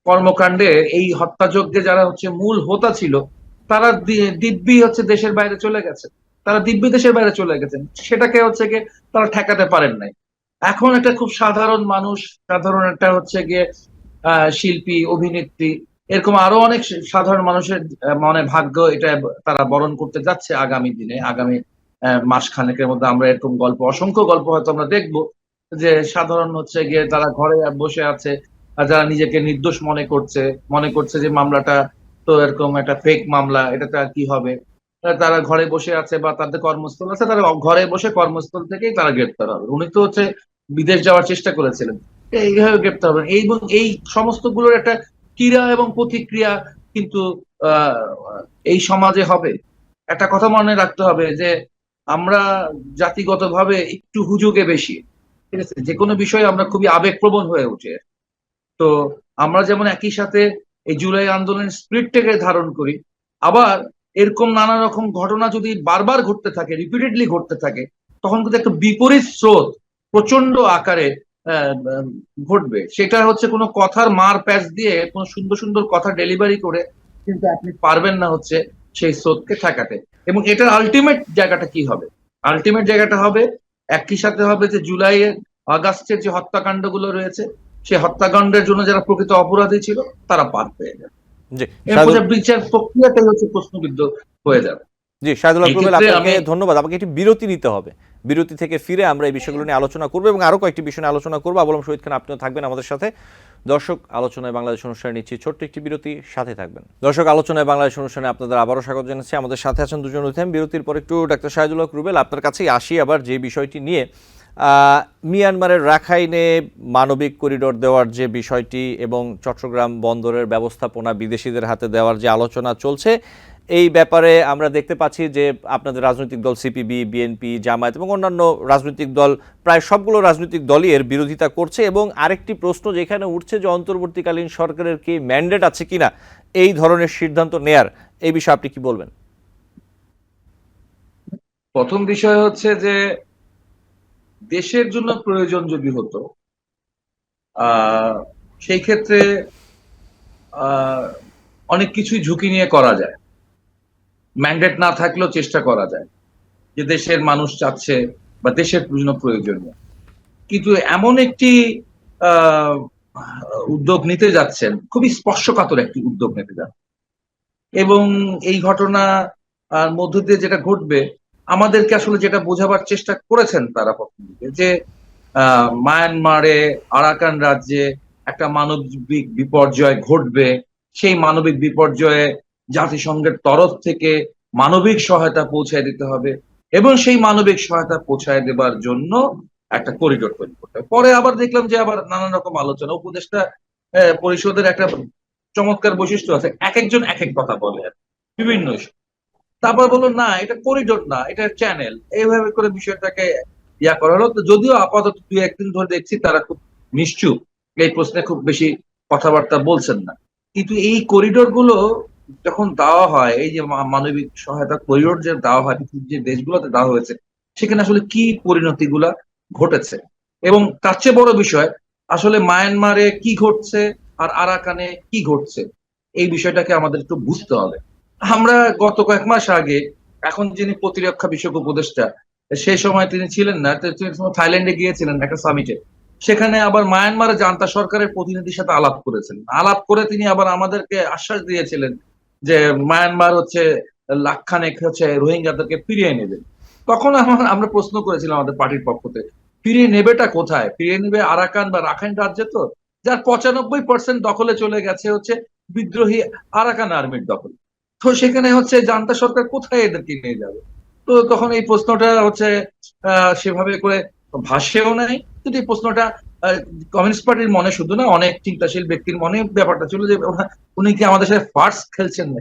কর্মকাণ্ডে, এই হত্যাযজ্ঞে যারা হচ্ছে মূল হোতা ছিল, তারা দিব্যি হচ্ছে দেশের বাইরে চলে গেছে, তারা দিব্যি দেশের বাইরে চলে গেছেন, সেটাকে হচ্ছে গিয়ে তারা ঠেকাতে পারেন নাই। এখন একটা খুব সাধারণ মানুষ, সাধারণ একটা হচ্ছে গিয়ে শিল্পী, অভিনেত্রী, এরকম আরো অনেক সাধারণ মানুষের মানে ভাগ্য এটা তারা বরণ করতে যাচ্ছে আগামী দিনে, আগামী মাস খানেকের মধ্যে আমরা এরকম গল্প, অসংখ্য গল্প হয়তো আমরা দেখবো, যে সাধারণ হচ্ছে গিয়ে তারা ঘরে বসে আছে, আর যারা নিজেকে নির্দোষ মনে করছে যে মামলাটা তো এরকম একটা ফেক মামলা, এটাতে আর কি হবে, তারা ঘরে বসে আছে বা তাদের কর্মস্থল আছে, তারা ঘরে বসে কর্মস্থল থেকেই তারা গ্রেপ্তার হবে। উনি তো হচ্ছে বিদেশ যাওয়ার চেষ্টা করেছিলেন, এইভাবে গ্রেপ্তার হবেন। এবং এই সমস্ত গুলোর একটা ক্রিয়া এবং প্রতিক্রিয়া কিন্তু আহ এই সমাজে হবে। একটা কথা মনে রাখতে হবে যে আমরা জাতিগতভাবে একটু হুজুগে বেশি, ঠিক আছে, যে কোনো বিষয়ে আমরা খুবই আবেগপ্রবণ হয়ে উঠে। তো আমরা যেমন একই সাথে এই জুলাই আন্দোলনের স্পিরিটটাকে ধারণ করি, আবার এরকম নানা রকম ঘটনা যদি বারবার ঘটতে থাকে, রিপিটেডলি ঘটতে থাকে, তখন কিন্তু একটা বিপরীত স্রোত প্রচন্ড আকারে ঘটবে। সেটা হচ্ছে কোনো কথার মার প্যাচ দিয়ে কোনো সুন্দর সুন্দর কথা ডেলিভারি করে কিন্তু আপনি পারবেন না হচ্ছে সেই স্রোতকে ঠেকাতে। এবং এটার আলটিমেট জায়গাটা কি হবে? আলটিমেট জায়গাটা হবে একই সাথে হবে যে জুলাইয়ের আগস্টের যে হত্যাকাণ্ডগুলো রয়েছে, সে হত্যাকাণ্ডের জন্য যারা প্রকৃত অপরাধী ছিল তারা পার পেয়ে যাবে। জি এরপরে বিচার প্রক্রিয়াটাই হচ্ছে প্রশ্নবিদ্ধ হয়ে যাবে। জি শাহিদুল হক রুবেল, এই ক্ষেত্রে আপনাকে ধন্যবাদ। আমাকে একটি বিরতি নিতে হবে, বিরতি থেকে ফিরে আমরা এই বিষয়গুলো নিয়ে আলোচনা করবো এবং আরো কয়েকটি বিষয় নিয়ে আলোচনা করবো। আবুল শহীদ খান, আপনিও থাকবেন আমাদের সাথে। দর্শক, আলোচনায় বাংলাদেশ অনুষ্ঠানে নিচ্ছি ছোট্ট একটি বিরতি, সাথে থাকবেন। দর্শক, আলোচনায় বাংলাদেশ অনুষ্ঠানে আপনাদের আবারও স্বাগত জানাচ্ছি। আমাদের সাথে আছেন দুজন অতিথি। বিরতির পর একটু ডাক্তার শাহিদুল হক রুবেল, আপনার কাছেই আসি আবার যে বিষয়টি নিয়ে। মিয়ানমারের রাখাইনে মানবিক করিডোর দেওয়ার যে বিষয়টি এবং চট্টগ্রাম বন্দরের ব্যবস্থাপনা বিদেশিদের হাতে দেওয়ার যে আলোচনা চলছে, এই ব্যাপারে আমরা দেখতে পাচ্ছি যে আপনাদের রাজনৈতিক দল সিপিবি, বিএনপি, জামায়াত এবং অন্যান্য রাজনৈতিক দল, প্রায় সবগুলো রাজনৈতিক দলই এর বিরোধিতা করছে। এবং আরেকটি প্রশ্ন যেখানে উঠছে যে অন্তর্বর্তীকালীন সরকারের কি ম্যান্ডেট আছে কিনা এই ধরনের সিদ্ধান্ত নেয়ার, এই বিষয়ে আপনি কি বলবেন? প্রথম বিষয় হচ্ছে যে দেশের জন্য প্রয়োজন যদি হতো, সেই ক্ষেত্রে অনেক কিছুই ঝুঁকি নিয়ে করা যায়। ম্যান্ডেট না থাকলেও চেষ্টা করা যায়, যে দেশের মানুষ চাচ্ছে বা দেশের জন্য প্রয়োজনীয়। কিন্তু এমন একটি আহ উদ্যোগ নিতে যাচ্ছেন, খুবই স্পর্শকাতর একটি উদ্যোগ নিতে যাচ্ছেন, এবং এই ঘটনা মধ্য দিয়ে যেটা ঘটবে, আমাদেরকে আসলে যেটা বোঝাবার চেষ্টা করেছেন তারা প্রথম দিকে, যে মায়ানমারে আরাকান রাজ্যে একটা মানবিক বিপর্যয় ঘটবে, সেই মানবিক বিপর্যয়ে জাতিসংঘের তরফ থেকে মানবিক সহায়তা পৌঁছায় দিতে হবে, এবং সেই মানবিক সহায়তা পৌঁছায় দেবার জন্য একটা করিডোর তৈরি করতে হবে। পরে আবার দেখলাম যে আবার নানান রকম আলোচনা, উপদেষ্টা পরিষদের একটা চমৎকার বৈশিষ্ট্য আছে, এক একজন এক এক কথা বলে বিভিন্ন ইস্যু। তারপর বললো না, এটা করিডোর না, এটা চ্যানেল, এইভাবে করে বিষয়টাকে ইয়া করা হলো। তো যদিও আপাতত 2-1 দিন ধরে দেখছি তারা খুব নিশ্চুপ, এই প্রশ্নে খুব বেশি কথাবার্তা বলছেন না। কিন্তু এই করিডোর গুলো যখন দেওয়া হয়, এই যে মানবিক সহায়তা করিডোর যে দেওয়া হয় পৃথিবীর যে দেশগুলোতে দেওয়া হয়েছে, সেখানে আসলে কি পরিণতি গুলা ঘটেছে, এবং তার চেয়ে বড় বিষয় আসলে মায়ানমারে কি ঘটছে আর আরাকানে কি ঘটছে, এই বিষয়টাকে আমাদের একটু বুঝতে হবে। আমরা গত কয়েক মাস আগে, এখন যিনি প্রতিরক্ষা বিষয়ক উপদেষ্টা, সেই সময় তিনি ছিলেন না, তিনি থাইল্যান্ডে গিয়েছিলেন একটা সামিটে। সেখানে আবার মায়ানমারের জান্তা সরকারের প্রতিনিধির সাথে আলাপ করেছেন। আলাপ করে তিনি আবার আমাদেরকে আশ্বাস দিয়েছিলেন যে মায়ানমার হচ্ছে লাখখানেক হচ্ছে রোহিঙ্গাদেরকে ফিরিয়ে নেবে। তখন আমরা প্রশ্ন করেছিলাম আমাদের পার্টির পক্ষ থেকে, ফিরিয়ে নেবেটা কোথায়? ফিরিয়ে নেবে আরাকান বা রাখাইন রাজ্যে, তো যার 95% দখলে চলে গেছে হচ্ছে বিদ্রোহী আরাকান আর্মির দখল। তো সেখানে হচ্ছে জান্তা সরকার কোথায় এদেরকে নিয়ে যাবে? তো তখন এই প্রশ্নটা হচ্ছে সেভাবে করে ভাসেও নাই। কিন্তু এই প্রশ্নটা কমিউনিস্ট পার্টির মনে শুধু না, অনেক চিন্তাশীল ব্যক্তির মনে ব্যাপারটা ছিল যে উনি কি আমাদের সাথে ফার্স্ট খেলছেন না।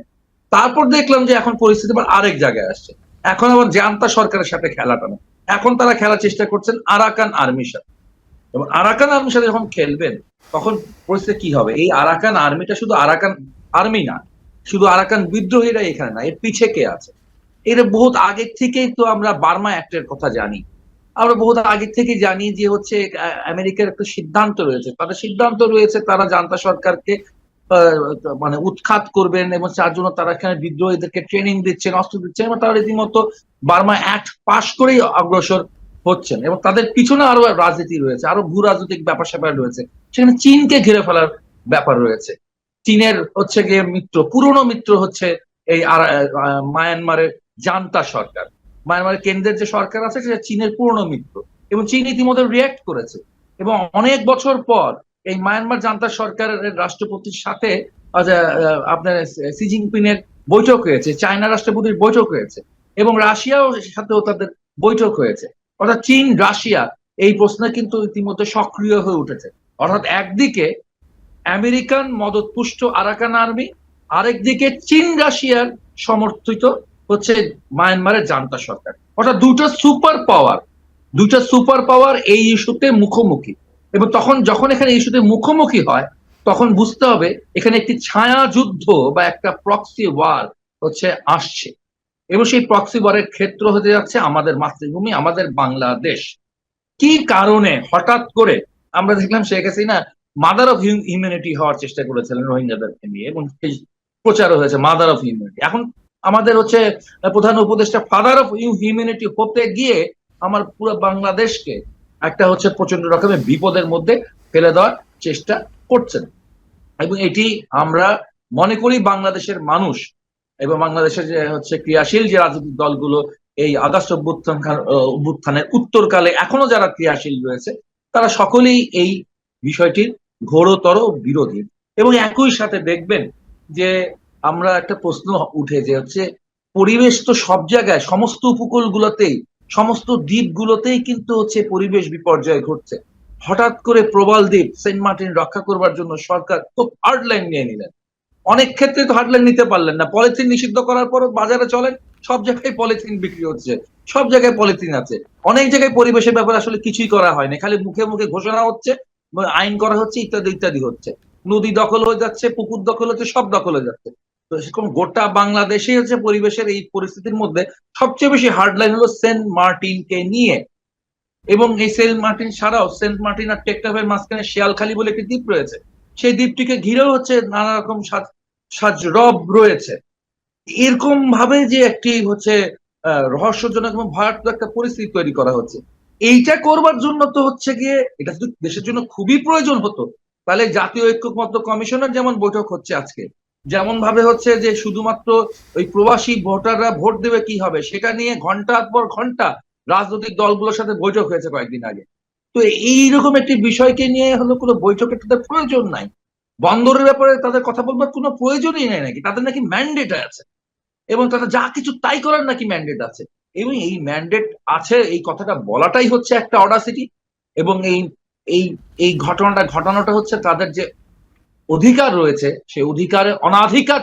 তারপর দেখলাম যে এখন পরিস্থিতি আবার আরেক জায়গায় আসছে। এখন আবার জান্তা সরকারের সাথে খেলাটা না, এখন তারা খেলার চেষ্টা করছেন আরাকান আর্মির সাথে। এবং আরাকান আর্মির সাথে যখন খেলবেন, তখন পরিস্থিতি কি হবে? এই আরাকান আর্মিটা শুধু আরাকান আর্মি না, শুধু আরাকান বিদ্রোহীরা এখানে না, এর পিছে কে আছে? এটা বহুত আগে থেকেই তো আমরা বার্মা অ্যাক্টের কথা জানি। আমরা বহুত আগে থেকে জানি যে হচ্ছে আমেরিকার একটা সিদ্ধান্ত রয়েছে, তাদের সিদ্ধান্ত রয়েছে তারা জান্তা সরকারকে মানে উৎখাত করবেন, এবং তার জন্য তারা এখানে বিদ্রোহীদেরকে ট্রেনিং দিচ্ছেন, অস্ত্র দিচ্ছেন, এবং তারা রীতিমতো বার্মা অ্যাক্ট পাশ করেই অগ্রসর হচ্ছেন। এবং তাদের পিছনে আরো রাজনীতি রয়েছে, আরো ভূ রাজনৈতিক ব্যাপার স্যাপার রয়েছে। সেখানে চীনকে ঘিরে ফেলার ব্যাপার রয়েছে। চীনের হচ্ছে গিয়ে মিত্র, পুরনো মিত্র হচ্ছে এই মায়ানমারের জান্তা সরকার। মায়ানমারের কেন্দ্রের যে সরকার আছে সেটা চীনের পুরনো মিত্র, এবং চীন ইতিমধ্যে রিয়াক্ট করেছে। এবং অনেক বছর পর এই মায়ানমার জান্তা সরকারের রাষ্ট্রপতির সাথে আপনার সি জিনপিংয়ের বৈঠক হয়েছে, চায়না রাষ্ট্রপতির বৈঠক হয়েছে, এবং রাশিয়াও সাথেও তাদের বৈঠক হয়েছে। অর্থাৎ চীন রাশিয়া এই প্রশ্নে কিন্তু ইতিমধ্যে সক্রিয় হয়ে উঠেছে। অর্থাৎ একদিকে আমেরিকান মদতপুষ্ট আরাকান আর্মি, আরেকদিকে চীন রাশিয়ার সমর্থিত হচ্ছে মায়ানমারের জান্তা সরকার। অর্থাৎ দুইটা সুপার পাওয়ার এই ইস্যুতে মুখোমুখি। এবং যখন এখানে ইস্যুতে মুখোমুখি হয়, তখন বুঝতে হবে এখানে একটি ছায়া যুদ্ধ বা একটা প্রক্সি ওয়ার হচ্ছে আসছে, এবং সেই প্রক্সি ওয়ারের ক্ষেত্র হতে যাচ্ছে আমাদের মাতৃভূমি, আমাদের বাংলাদেশ। কি কারণে হঠাৎ করে আমরা দেখলাম Sheikh Hasina mother of humanity হওয়ার চেষ্টা করেছিলেন রোহিঙ্গাদেরকে নিয়ে, এবং প্রচারও হয়েছে মাদার অফ হিউম্যানিটি। এখন আমাদের হচ্ছে প্রধান উপদেষ্টা ফাদার অফ হিউম্যানিটি হতে গিয়ে আমার পুরো বাংলাদেশকে একটা হচ্ছে প্রচন্ড রকমের বিপদের মধ্যে ফেলে দেওয়ার চেষ্টা করছেন। এবং এটি আমরা মনে করি বাংলাদেশের মানুষ এবং বাংলাদেশের যে হচ্ছে ক্রিয়াশীল যে রাজনৈতিক দলগুলো এই আগস্ট অভ্যুত্থানের উত্তরকালে এখনো যারা ক্রিয়াশীল রয়েছে, তারা সকলেই এই বিষয়টির ঘোরতর বিরোধী। এবং একই সাথে দেখবেন যে আমরা একটা প্রশ্ন উঠে যে হচ্ছে পরিবেশ তো সব জায়গায়, সমস্ত উপকূলগুলোতেই, সমস্ত দ্বীপগুলোতেই কিন্তু হচ্ছে পরিবেশ বিপর্যয় ঘটছে। হঠাৎ করে প্রবাল দ্বীপ সেন্ট মার্টিন রক্ষা করবার জন্য সরকার খুব হার্ড লাইন নিয়ে নিলেন। অনেক ক্ষেত্রে তো হার্ড লাইন নিতে পারলেন না, পলিথিন নিষিদ্ধ করার পরও বাজারে চলেন, সব জায়গায় পলিথিন বিক্রি হচ্ছে, সব জায়গায় পলিথিন আছে। অনেক জায়গায় পরিবেশের ব্যাপারে আসলে কিছুই করা হয়নি, খালি মুখে মুখে ঘোষণা হচ্ছে, আইন করা হচ্ছে, ইত্যাদি ইত্যাদি হচ্ছে। নদী দখল হয়ে যাচ্ছে, পুকুর দখল হচ্ছে, সব দখল হয়ে যাচ্ছে। তো সেরকম গোটা বাংলাদেশেই হচ্ছে পরিবেশের এই পরিস্থিতির মধ্যে সবচেয়ে বেশি হার্ড লাইন হলো সেন্ট মার্টিনকে নিয়ে। এবং এই সেন্ট মার্টিন ছাড়াও সেন্ট মার্টিন আর টেকনাফের মাঝখানে শিয়ালখালী বলে একটি দ্বীপ রয়েছে, সেই দ্বীপটিকে ঘিরেও হচ্ছে নানা রকম সাজরব রয়েছে। এরকম ভাবে যে একটি হচ্ছে রহস্যজনক এবং ভয়ার্থ একটা পরিস্থিতি তৈরি করা হচ্ছে, এইটা করবার জন্য তো হচ্ছে গিয়ে এটা যদি দেশের জন্য খুবই প্রয়োজন হতো, তাহলে জাতীয় ঐক্যমত্য কমিশনের যেমন বৈঠক হচ্ছে আজকে, যেমন ভাবে হচ্ছে যে শুধুমাত্র ওই প্রবাসী ভোটাররা ভোট দেবে কি হবে সেটা নিয়ে ঘন্টার পর ঘন্টা রাজনৈতিক দলগুলোর সাথে বৈঠক হয়েছে কয়েকদিন আগে। তো এইরকম একটি বিষয়কে নিয়ে হলো কোনো বৈঠকের তাদের প্রয়োজন নাই। বন্দরের ব্যাপারে তাদের কথা বলবার কোনো প্রয়োজনই নেই নাকি, তাদের নাকি ম্যান্ডেট আছে, এবং তারা যা কিছু তাই করার নাকি ম্যান্ডেট আছে। এবং এই ম্যান্ডেট আছে এই কথাটা বলাটাই হচ্ছে একটা অডাসিটি। এবং এই এই ঘটনাটা হচ্ছে তাদের যে অধিকার রয়েছে সেই অধিকারে অনাধিকার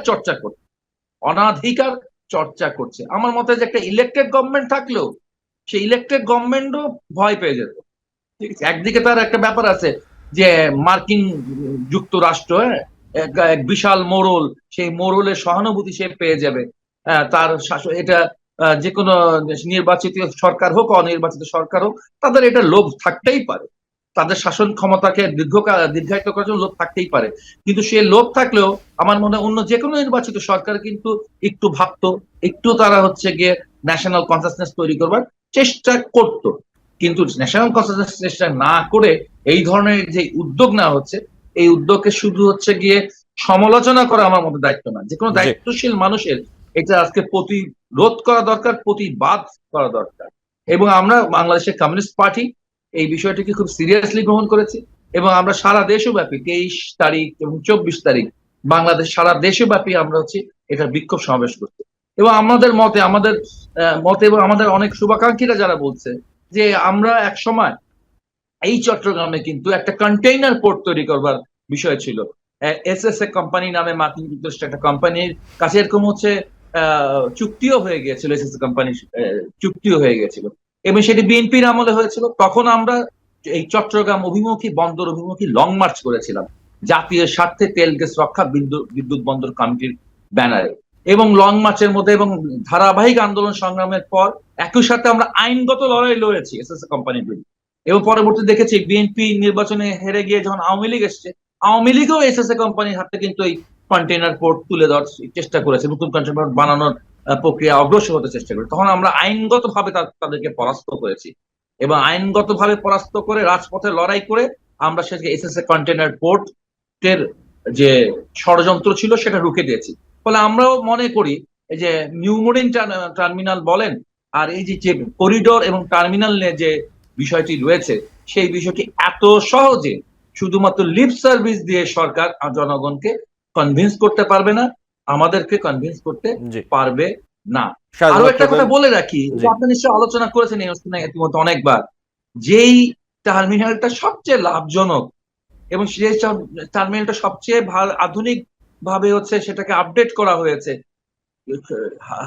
চর্চা করছে। আমার মতে যে একটা ইলেকটেড গভর্নমেন্ট থাকলেও সেই ইলেকটেড গভর্নমেন্টও ভয় পেয়ে যেত। ঠিক আছে, একদিকে তার একটা ব্যাপার আছে যে মার্কিন যুক্তরাষ্ট্র এক বিশাল মোড়ল, সেই মোড়লের সহানুভূতি সে পেয়ে যাবে। তার শাসন এটা যে কোনো নির্বাচিত সরকার হোক অনির্বাচিত সরকার হোক, তাদের এটা লোভ থাকতেই পারে, তাদের শাসন ক্ষমতাকে দীর্ঘায়িত করার জন্য লোভ থাকতেই পারে। কিন্তু সে লোভ থাকলেও আমার মনে হয় অন্য যে কোনো নির্বাচিত সরকার কিন্তু একটু ভাবতো, একটু তারা হচ্ছে গিয়ে ন্যাশনাল কনসাসনেস তৈরি করবার চেষ্টা করত। কিন্তু ন্যাশনাল কনসাসনেস চেষ্টা না করে এই ধরনের যে উদ্যোগ নেওয়া হচ্ছে, এই উদ্যোগকে শুধু হচ্ছে গিয়ে সমালোচনা করা আমার মধ্যে দায়িত্ব না। যে কোনো দায়িত্বশীল মানুষের এটা আজকে প্রতিরোধ করা দরকার, প্রতিবাদ করা দরকার। এবং আমরা বাংলাদেশের কমিউনিস্ট পার্টি এই বিষয়টিকে খুব সিরিয়াসলি গ্রহণ করেছি, এবং আমরা সারা দেশব্যাপী 23 তারিখ এবং 24 তারিখ বাংলাদেশ সারা দেশব্যাপী আমরা হচ্ছে এটা বিক্ষোভ সমাবেশ করছি। এবং আমাদের মতে এবং আমাদের অনেক শুভাকাঙ্ক্ষীরা যারা বলছে যে আমরা এক সময় এই চট্টগ্রামে কিন্তু একটা কন্টেইনার পোর্ট তৈরি করবার বিষয় ছিল। এসএসএ কোম্পানি নামে মার্কিন যুক্তরাষ্ট্রের একটা কোম্পানির কাছে এরকম হচ্ছে চুক্তিও হয়ে গিয়েছিল, এসএসএ কোম্পানির চুক্তিও হয়ে গেছিল, এবং সেটি বিএনপির আমলে হয়েছিল। তখন আমরা এই চট্টগ্রাম অভিমুখী বন্দর অভিমুখী লং মার্চ করেছিলাম জাতীয় স্বার্থে তেল গ্যাস রক্ষা বিদ্যুৎ বন্দর কমিটির ব্যানারে। এবং লং মার্চের মধ্যে এবং ধারাবাহিক আন্দোলন সংগ্রামের পর একই সাথে আমরা আইনগত লড়াই লড়েছি এসএসএ কোম্পানির বিরুদ্ধে। এবং পরবর্তী দেখেছি বিএনপি নির্বাচনে হেরে গিয়ে যখন আওয়ামী লীগ এসছে, আওয়ামী লীগও এসএসএ কোম্পানির হাতে কিন্তু এই কন্টেইনার পোর্ট তুলে দেওয়ার চেষ্টা করেছে, নতুন কন্টেইনার পোর্ট বানানোর প্রক্রিয়া অগ্রসর হতে চেষ্টা করেছে। তখন আমরা আইনগত ভাবে তাদেরকে পরাস্ত করেছি, এবং আইনগত ভাবে পরাস্ত করে রাজপথে লড়াই করে আমরা সেটাকে এসএসএ কন্টেইনার পোর্টের যে ষড়যন্ত্র ছিল সেটা রুখে দিয়েছি। ফলে আমরাও মনে করি এই যে নিউ মরিন টার্মিনাল বলেন, আর এই যে করিডোর এবং টার্মিনাল নিয়ে যে বিষয়টি রয়েছে, সেই বিষয়টি এত সহজে শুধুমাত্র লিপ সার্ভিস দিয়ে সরকার জনগণকে কনভিন্স করতে পারবে না। আমাদেরকে কনভিন্স করতে জি, পারবে না। শাহজাদ আরো একটা ডক্টর কথা বলে রাখি, জি, আপনি নিশ্চয়ই আলোচনা করেছেন এই অনুষ্ঠানে ইতিমধ্যে অনেকবার, যেই টার্মিনালটা সবচেয়ে লাভজনক এবং সেই টার্মিনালটা সবচেয়ে ভালো আধুনিক ভাবে হচ্ছে সেটাকে আপডেট করা হয়েছে,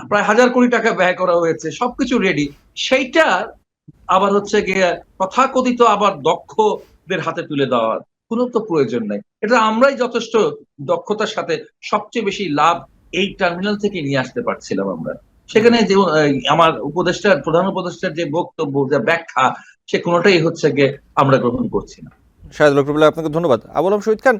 প্রায় 1,000 কোটি টাকা ব্যয় করা হয়েছে, সবকিছু রেডি, সেইটা আবার হচ্ছে গিয়ে তথাকথিত আবার দক্ষদের হাতে তুলে দেওয়ার কোনো তো প্রয়োজন নাই। এটা আমরাই যথেষ্ট দক্ষতার সাথে সবচেয়ে বেশি লাভ এই টার্মিনাল থেকে নিয়ে আসতে পারছিলাম আমরা। সেখানে যে আমার প্রধান উপদেষ্টার যে বক্তব্য, যে ব্যাখ্যা, সে কোনোটাই হচ্ছে গিয়ে আমরা গ্রহণ করছি না। শাহজাদ ডক্টর আপনাকে ধন্যবাদ। আবুল আলম শহীদ খান,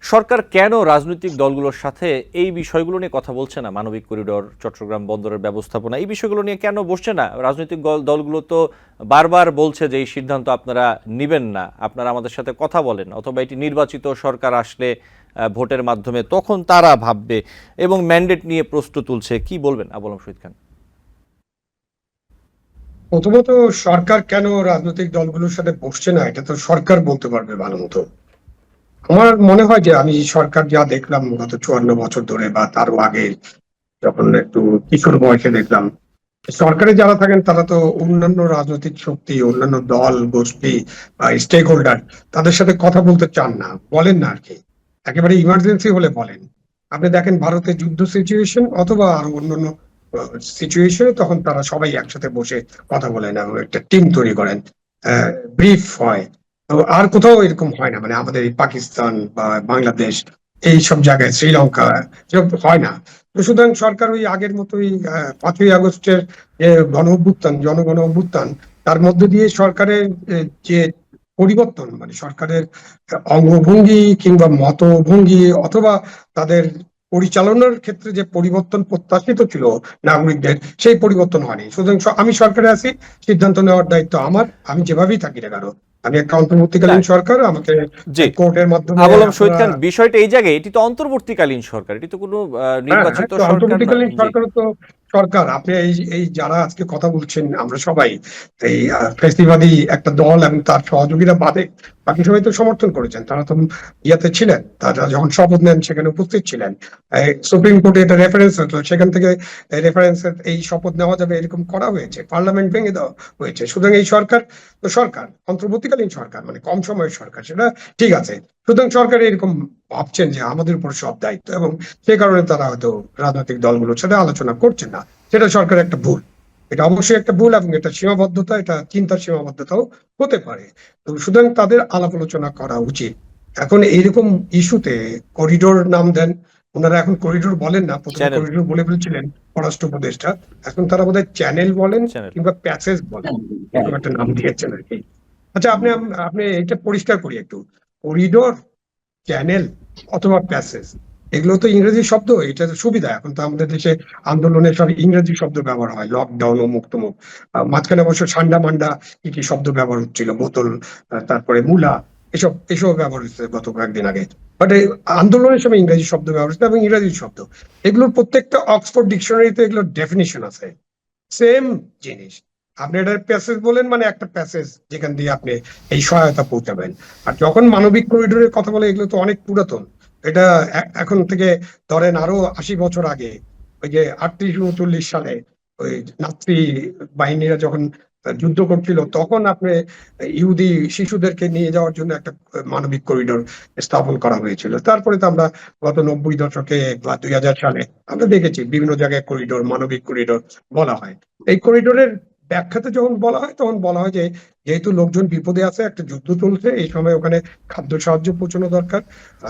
সরকার কেন রাজনৈতিক দলগুলোর সাথে এই বিষয়গুলো নিয়ে কথা বলছে না? মানবিক করিডোর, চট্টগ্রাম বন্দরের ব্যবস্থাপনা, এই বিষয়গুলো নিয়ে কেন বসছে না? রাজনৈতিক দলগুলো তো বারবার বলছে যে এই সিদ্ধান্ত আপনারা নেবেন না, আপনারা আমাদের সাথে কথা বলেন, অথবা এটি নির্বাচিত সরকার আসলে ভোটের মাধ্যমে তখন তারা ভাববে, এবং ম্যান্ডেট নিয়ে প্রশ্ন তুলছে। কি বলবেন আবুল আলম শহীদ খান? প্রথমত, সরকার কেন রাজনৈতিক দলগুলোর সাথে বসছে না এটা তো সরকার বলতে পারবে ভালো মতো। আমার মনে হয় যে আমি সরকার যা দেখলাম গত 54 বছর ধরে বা তারও আগে, যখন একটু কিশোর বয়সে দেখলাম, সরকারে যারা থাকেন তারা তো অন্যান্য রাজনৈতিক শক্তি, অন্যান্য দল গোষ্ঠী বা স্টেক হোল্ডার, তাদের সাথে কথা বলতে চান না, বলেন না আর কি। একেবারে ইমার্জেন্সি হলে বলেন। আপনি দেখেন ভারতে যুদ্ধ সিচুয়েশন অথবা আরো অন্যান্য সিচুয়েশনে, তখন তারা সবাই একসাথে বসে কথা বলেন এবং একটা টিম তৈরি করেন, ব্রিফ হয়। তো আর কোথাও এরকম হয় না, মানে আমাদের এই পাকিস্তান বা বাংলাদেশ, এই সব জায়গায়, শ্রীলঙ্কা, এসব হয় না। তো সুতরাং সরকার ওই আগের মতোই 5ই আগস্টের যে গণ অভ্যুত্থান, জনগণ অভ্যুত্থান, তার মধ্য দিয়ে সরকারের যে পরিবর্তন, মানে সরকারের অঙ্গভঙ্গি কিংবা মতভঙ্গি অথবা তাদের পরিচালনার ক্ষেত্রে যে পরিবর্তন প্রত্যাশিত ছিল নাগরিকদের, সেই পরিবর্তন হয়নি। সুতরাং আমি সরকারে আছি, সিদ্ধান্ত নেওয়ার দায়িত্ব আমার, আমি যেভাবেই থাকি না কেন। আমি একটা না, অন্তর্বর্তীকালীন সরকার, আমাকে জি, কোর্টের মাধ্যমে আবুল আলম শহীদ আপনারা, খান, বিষয়টা এই জায়গায়, এটি তো অন্তর্বর্তীকালীন সরকার, এটি তো কোনো হ্যাঁ নির্বাচিত তো সরকার নয়। অন্তর্বর্তীকালীন জি, সরকারও তো সরকার। আপনি এই এই যারা আজকে কথা বলছেন, আমরা সবাই এই ফ্যাসিবাদী একটা দল এবং তার সহযোগীরা বাদে বাকি সবাই তো সমর্থন করেছেন। তারা তো ইয়াতে ছিলেন, তারা যখন শপথ নেন সেখানে উপস্থিত ছিলেন। সুপ্রিম কোর্টে এটা রেফারেন্স হতো, সেখান থেকে রেফারেন্স এই শপথ নেওয়া যাবে এরকম করা হয়েছে, পার্লামেন্ট ভেঙে দেওয়া হয়েছে। সুতরাং এই সরকার তো সরকার, অন্তর্বর্তীকালীন সরকার, মানে কম সময়ের সরকার, সেটা ঠিক আছে। সুতরাং সরকার এরকম ভাবছেন যে আমাদের উপর সব দায়িত্ব, এবং সে কারণে তারা হয়তো রাজনৈতিক দলগুলোর সাথে আলোচনা করছে না। সেটা সরকারের একটা ভুল, এটা অবশ্যই একটা ভুল, এবং এটা সীমাবদ্ধতা, এটা চিন্তার সীমাবদ্ধতাও হতে পারে। তো সুতরাং তাদের আলাপ আলোচনা করা উচিত। এখন এইরকম ইস্যুতে করিডোর নাম দেন, ওনারা এখন করিডোর বলেন না, প্রথমে চ্যানেল, করিডোর বলে ফেলছিলেন পররাষ্ট্র উপদেষ্টা, এখন তারা বোধহয় চ্যানেল বলেন চ্যানেল। কিংবা প্যাসেজ বলেন, এরকম একটা নাম দিয়েছেন আর কি। আচ্ছা, আপনি আপনি এটা পরিষ্কার করি একটু, করিডোর, চ্যানেল অথবা প্যাসেজ, এগুলো তো ইংরেজি শব্দ। এটা তো সুবিধা, এখন তো আমাদের দেশে আন্দোলনে সব ইংরেজি শব্দ ব্যবহার হয়, লকডাউন ও মুক্তমুখ। মাঝখানে অবশ্য ঠান্ডা মান্ডা কি কি শব্দ ব্যবহার হচ্ছিল, বোতল, তারপরে মূলা, এসব এসব ব্যবহার হচ্ছে গত কয়েকদিন আগে। বাট আন্দোলনের সময় ইংরেজি শব্দ ব্যবহার হচ্ছে, এবং ইংরেজি শব্দ এগুলোর প্রত্যেকটা অক্সফোর্ড ডিকশনারিতে এগুলোর ডেফিনিশন আছে, সেম জিনিস। আপনি এটা প্যাসেজ বলেন, মানে একটা প্যাসেজ যেখান দিয়ে আপনি এই সহায়তা পৌঁছাবেন। আর যখন মানবিক করিডোরের কথা বলে, এগুলো তো অনেক পুরাতন। এটা এখন থেকে ধরেন আরো 80 বছর আগে, ওই যে 38-39 সালে ওই নাৎসি বাহিনীরা যখন যুদ্ধ করছিল, তখন আপনি ইহুদি শিশুদেরকে নিয়ে যাওয়ার জন্য একটা মানবিক করিডোর স্থাপন করা হয়েছিল। তারপরে তো আমরা গত 90 দশকে বা 2000 সালে আমরা দেখেছি বিভিন্ন জায়গায় করিডোর, মানবিক করিডোর বলা হয়। এই করিডোরের ব্যাখ্যাতে যখন বলা হয়, তখন বলা হয় যে যেহেতু লোকজন বিপদে আছে, একটা যুদ্ধ চলছে, এই সময় ওখানে খাদ্য সাহায্য পৌঁছানো দরকার,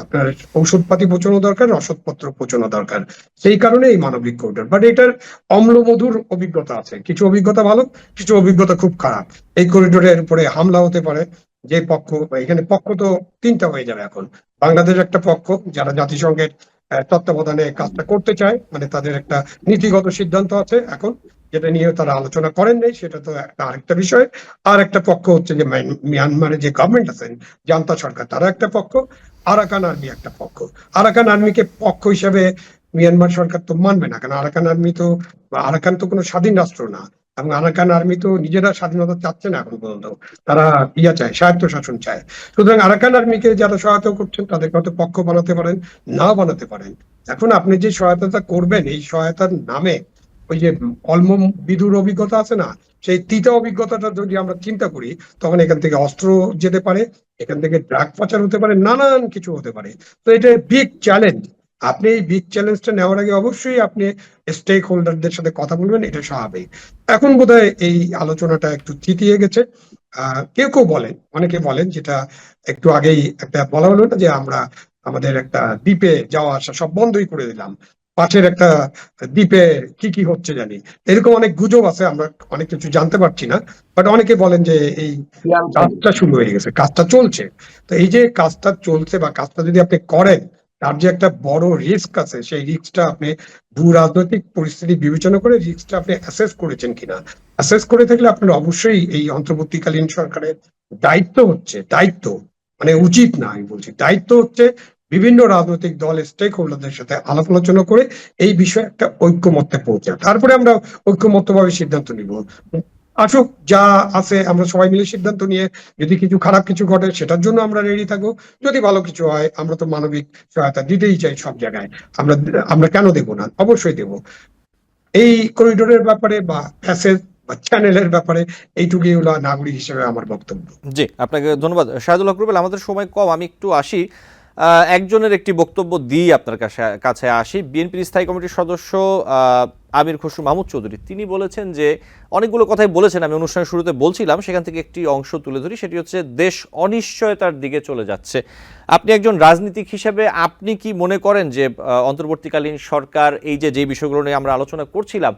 আপনার ঔষধপাতি পৌঁছানো দরকার, রসদপত্র পৌঁছানো দরকার, সেই কারণে এই মানবিক করিডোর। বাট এটার অম্লমধুর অভিজ্ঞতা আছে, কিছু অভিজ্ঞতা ভালো, কিছু অভিজ্ঞতা খুব খারাপ। এই করিডোরের উপরে হামলা হতে পারে, যে পক্ষ, এখানে পক্ষ তো তিনটা হয়ে যাবে এখন। বাংলাদেশ একটা পক্ষ, যারা জাতিসংঘের তত্ত্বাবধানে কাজটা করতে চায়, মানে তাদের একটা নীতিগত সিদ্ধান্ত আছে এখন, যেটা নিয়ে তারা আলোচনা করেন নাই, সেটা তো একটা আরেকটা বিষয়। আর একটা পক্ষ হচ্ছে যে মিয়ানমারে যে গভর্নমেন্ট আছেন, জান্তা সরকার, তারা একটা পক্ষ। আরাকান আর্মি একটা পক্ষ। আরাকান আর্মিকে পক্ষ হিসেবে মিয়ানমার সরকার তো মানবে না, কারণ আরাকান আর্মি তো, আরাকান তো কোনো স্বাধীন রাষ্ট্র না। এবং আরাকান আর্মি তো নিজেরা স্বাধীনতা চাচ্ছে না এখন পর্যন্ত, তারা চায়, স্বায়ত্তশাসন চায়। সুতরাং আরাকান আর্মিকে যারা সহায়তা করছেন তাদেরকে হয়তো পক্ষ বানাতে পারেন, নাও বানাতে পারেন। এখন আপনি যে সহায়তাটা করবেন, এই সহায়তার নামে ওই যে অল্প বিদুর অভিজ্ঞতা আছে না, সেই তিতা অভিজ্ঞতাটা যদি আমরা চিন্তা করি, তখন এখান থেকে অস্ত্র যেতে পারে, এখান থেকে ড্রাগ পাচার হতে পারে, নানান কিছু হতে পারে। তো এটা বিগ চ্যালেঞ্জ। আপনি এই বিগ চ্যালেঞ্জটা নেওয়ার আগে অবশ্যই আপনি স্টেক হোল্ডারদের সাথে কথা বলবেন, এটা স্বাভাবিক। এখন বোধহয় এই আলোচনাটা একটু থিতিয়ে গেছে। কেউ কেউ বলেন, অনেকে বলেন, যেটা একটু আগেই একটা বলা হলো না, যে আমরা আমাদের একটা দ্বীপে যাওয়া আসা সব বন্ধই করে দিলাম, পাশের একটা দ্বীপে কি কি হচ্ছে জানি। এরকম অনেক গুজব আছে, আমরা অনেক কিছু জানতে পারছি না। বাট অনেকে বলেন যে এই কাজটা শুরু হয়ে গেছে, কাজটা চলছে। তো এই যে কাজটা চলছে বা কাজটা যদি আপনি করেন, তার যে একটা বড় রিস্ক আছে, সেই রিস্কটা আপনি ভূ রাজনৈতিক পরিস্থিতি বিবেচনা করে রিস্কটা আপনি অ্যাসেস করেছেন কিনা। অ্যাসেস করে থাকলে আপনার অবশ্যই এই অন্তর্বর্তীকালীন সরকারের দায়িত্ব হচ্ছে, দায়িত্ব মানে উচিত না, আমি বলছি দায়িত্ব হচ্ছে বিভিন্ন রাজনৈতিক দল স্টেক হোল্ডারদের সাথে আলাপ আলোচনা করে এই বিষয়ে একটা ঐক্যমত্যে পৌঁছা, তারপরে আমরা ঐক্যমত্যভাবে সিদ্ধান্ত নিব। আসুক যা আছে, আমরা সবাই মিলে সিদ্ধান্ত নিয়ে যদি কিছু খারাপ কিছু ঘটে সেটার জন্য আমরা রেডি থাকবো, যদি ভালো কিছু হয় আমরা তো মানবিক সহায়তা দিতেই চাই সব জায়গায়। আমরা আমরা কেন দেব না, অবশ্যই দেব। এই করিডোরের ব্যাপারে বা প্যাসেজ বা চ্যানেলের ব্যাপারে এইটুকুই হলো নাগরিক হিসেবে আমার বক্তব্য। জি, আপনাকে ধন্যবাদ শাহিদুল হক রুবেল। আমাদের সময় কম, আমি একটু আসি একজনের একটি বক্তব্য দিয়ে আপনার কাছে আসি। বিএনপির স্থায়ী কমিটির সদস্য আমির খসরু মাহমুদ চৌধুরী তিনি বলেছেন যে, অনেকগুলো কথাই বলেছেন, আমি অনুষ্ঠানের শুরুতে বলছিলাম, সেখান থেকে একটি অংশ তুলে ধরি। সেটি হচ্ছে দেশ অনিশ্চয়তার দিকে চলে যাচ্ছে। আপনি একজন রাজনীতিক হিসেবে আপনি কি মনে করেন যে অন্তর্বর্তীকালীন সরকার এই যে বিষয়গুলো নিয়ে আমরা আলোচনা করছিলাম,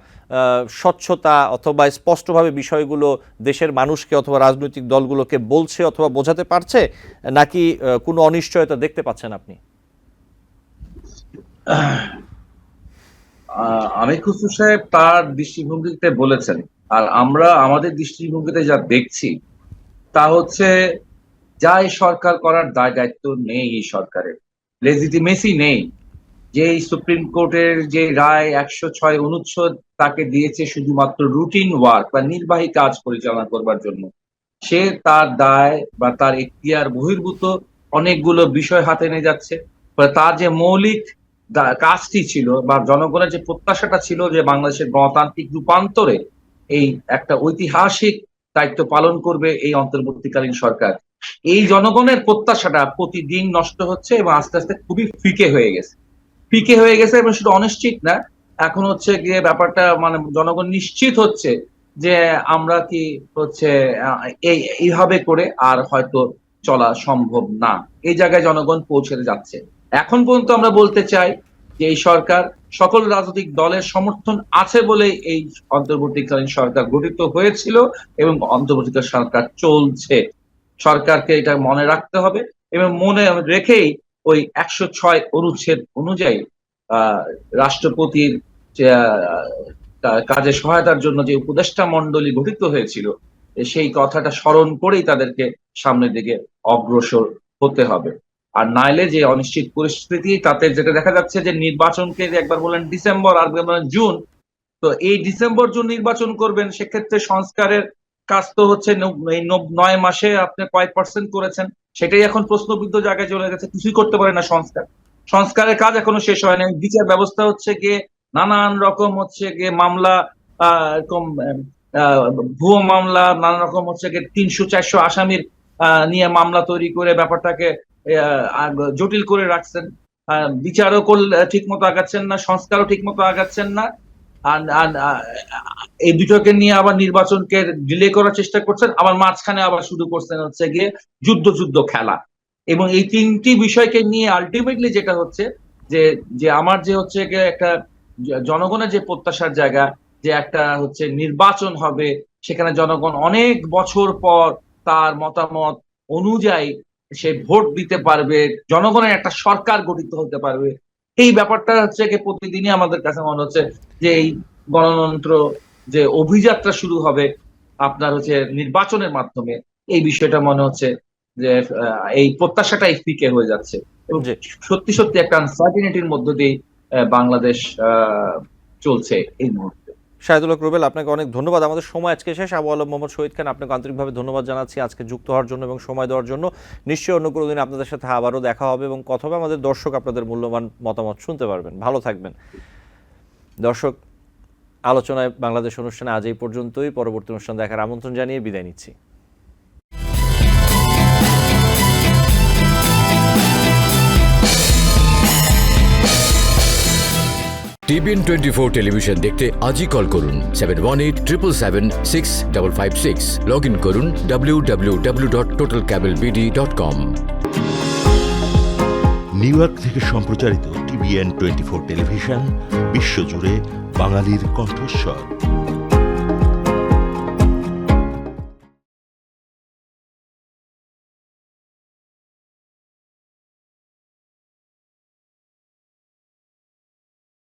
স্বচ্ছতা অথবা স্পষ্টভাবে বিষয়গুলো দেশের মানুষকে অথবা রাজনৈতিক দলগুলোকে বলছে অথবা বোঝাতে পারছে, নাকি কোনো অনিশ্চয়তা দেখতে পাচ্ছেন আপনি? আমির খসরু সাহেব তার দৃষ্টিভঙ্গিতে বলেছেন, আর আমরা আমাদের দৃষ্টিভঙ্গিতে যা দেখছি তা হচ্ছে, যা এই সরকার করার দায় দায়িত্ব নেই, এই সরকারের লেজিটিমেসি নেই। যে সুপ্রিম কোর্টের যে রায় 106 অনুচ্ছেদ তাকে দিয়েছে শুধুমাত্র রুটিন ওয়ার্ক বা নির্বাহী কাজ পরিচালনা করবার জন্য, সে তার দায় বা তার এখতিয়ার বহির্ভূত অনেকগুলো বিষয় হাতে নিয়ে যাচ্ছে। তার যে মৌলিক কাজটি ছিল বা জনগণের যে প্রত্যাশাটা ছিল যে বাংলাদেশের গণতান্ত্রিক রূপান্তরে এই একটা ঐতিহাসিক দায়িত্ব পালন করবে এই অন্তর্বর্তীকালীন সরকার, এই জনগণের প্রত্যাশাটা প্রতিদিন নষ্ট হচ্ছে এবং আস্তে আস্তে খুবই ফিকে হয়ে গেছে। ফিকে হয়ে গেছে এবং শুধু অনিশ্চিত না, এখন হচ্ছে গিয়ে ব্যাপারটা মানে জনগণ নিশ্চিত হচ্ছে যে আমরা কি হচ্ছে এইভাবে করে আর হয়তো চলা সম্ভব না, এই জায়গায় জনগণ পৌঁছে যাচ্ছে। এখন পর্যন্ত আমরা বলতে চাই যে এই সরকার সকল রাজনৈতিক দলের সমর্থন আছে বলেই এই অন্তর্বর্তীকালীন সরকার গঠিত হয়েছিল এবং অন্তর্বর্তীকালীন সরকার চলছে। সরকারকে এটা মনে রাখতে হবে এবং মনে রেখেই ওই 106 অনুচ্ছেদ অনুযায়ী রাষ্ট্রপতির কাজে সহায়তার জন্য যে উপদেষ্টা মণ্ডলী গঠিত হয়েছিল, সেই কথাটা স্মরণ করেই তাদেরকে সামনের দিকে অগ্রসর হতে হবে। আর নাইলে যে অনিশ্চিত পরিস্থিতি, তাতে যেটা দেখা যাচ্ছে যে নির্বাচনকে একবার বলেন ডিসেম্বর আর বলেন জুন, তো এই ডিসেম্বর জুন নির্বাচন করবেন, সেক্ষেত্রে সংস্কারের কাজ তো হচ্ছে এই 9 মাসে আপনি কয় % করেছেন, সেটাই এখন প্রশ্নবিদ্ধ জায়গায় চলে গেছে। কিছুই করতে পারে না সংস্কারের কাজ এখনো শেষ হয় না। বিচার ব্যবস্থা হচ্ছে গিয়ে নানান রকম হচ্ছে গিয়ে মামলা, এরকম ভুয়ো মামলা, নানান রকম হচ্ছে গিয়ে 300-400 আসামির নিয়ে মামলা তৈরি করে ব্যাপারটাকে জটিল করে রাখছেন। বিচারও করলে ঠিক মতো আগাচ্ছেন না, সংস্কারও ঠিক মতো আগাচ্ছেন না, এই দুটোকে নিয়ে আবার নির্বাচনকে ডিলে করার চেষ্টা করছেন, আবার মাঝখানে আবার শুরু করছেন হচ্ছে গিয়ে যুদ্ধ খেলা। এবং এই তিনটি বিষয়কে নিয়ে আলটিমেটলি যেটা হচ্ছে যে যে আমার যে হচ্ছে গিয়ে একটা জনগণের যে প্রত্যাশার জায়গা, যে একটা হচ্ছে নির্বাচন হবে, সেখানে জনগণ অনেক বছর পর তার মতামত অনুযায়ী সে ভোট দিতে পারবে, জনগণের একটা সরকার গঠিত হতে পারবে, এই ব্যাপারটা হচ্ছে কি প্রতিদিনই আমাদের কাছে মনে হচ্ছে যে এই গণতন্ত্র যে অভিযাত্রা শুরু হবে আপনার হচ্ছে নির্বাচনের মাধ্যমে, এই বিষয়টা মনে হচ্ছে যে এই প্রত্যাশাটাই ফিকে হয়ে যাচ্ছে এবং সত্যি সত্যি একটা আনসার্টিনিটির মধ্য দিয়ে বাংলাদেশ চলছে এই মুহূর্তে। শাহিদুল হক রুবেল, আপনাকে অনেক ধন্যবাদ। আমাদের সময় আজকে শেষ। আবু আলম মোহাম্মদ শহীদ খান, আপনাকে আন্তরিকভাবে ধন্যবাদ জানাচ্ছি আজকে যুক্ত হওয়ার জন্য এবং সময় দেওয়ার জন্য। নিশ্চয়ই অন্য কোনো দিন আপনাদের সাথে আবারও দেখা হবে এবং কথা হবে, আমাদের দর্শক আপনাদের মূল্যবান মতামত শুনতে পারবেন। ভালো থাকবেন দর্শক। আলোচনায় বাংলাদেশ অনুষ্ঠানে আজ এই পর্যন্তই। পরবর্তী অনুষ্ঠান দেখার আমন্ত্রণ জানিয়ে বিদায় নিচ্ছি। TBN 24 টেলিভিশন দেখতে আজই কল করুন 7187776556। লগ ইন করুন www.totalcablebd.com। নিউ ইয়র্ক থেকে সম্প্রচারিত TBN 24 টেলিভিশন বিশ্বজুড়ে বাঙালির কণ্ঠস্বর।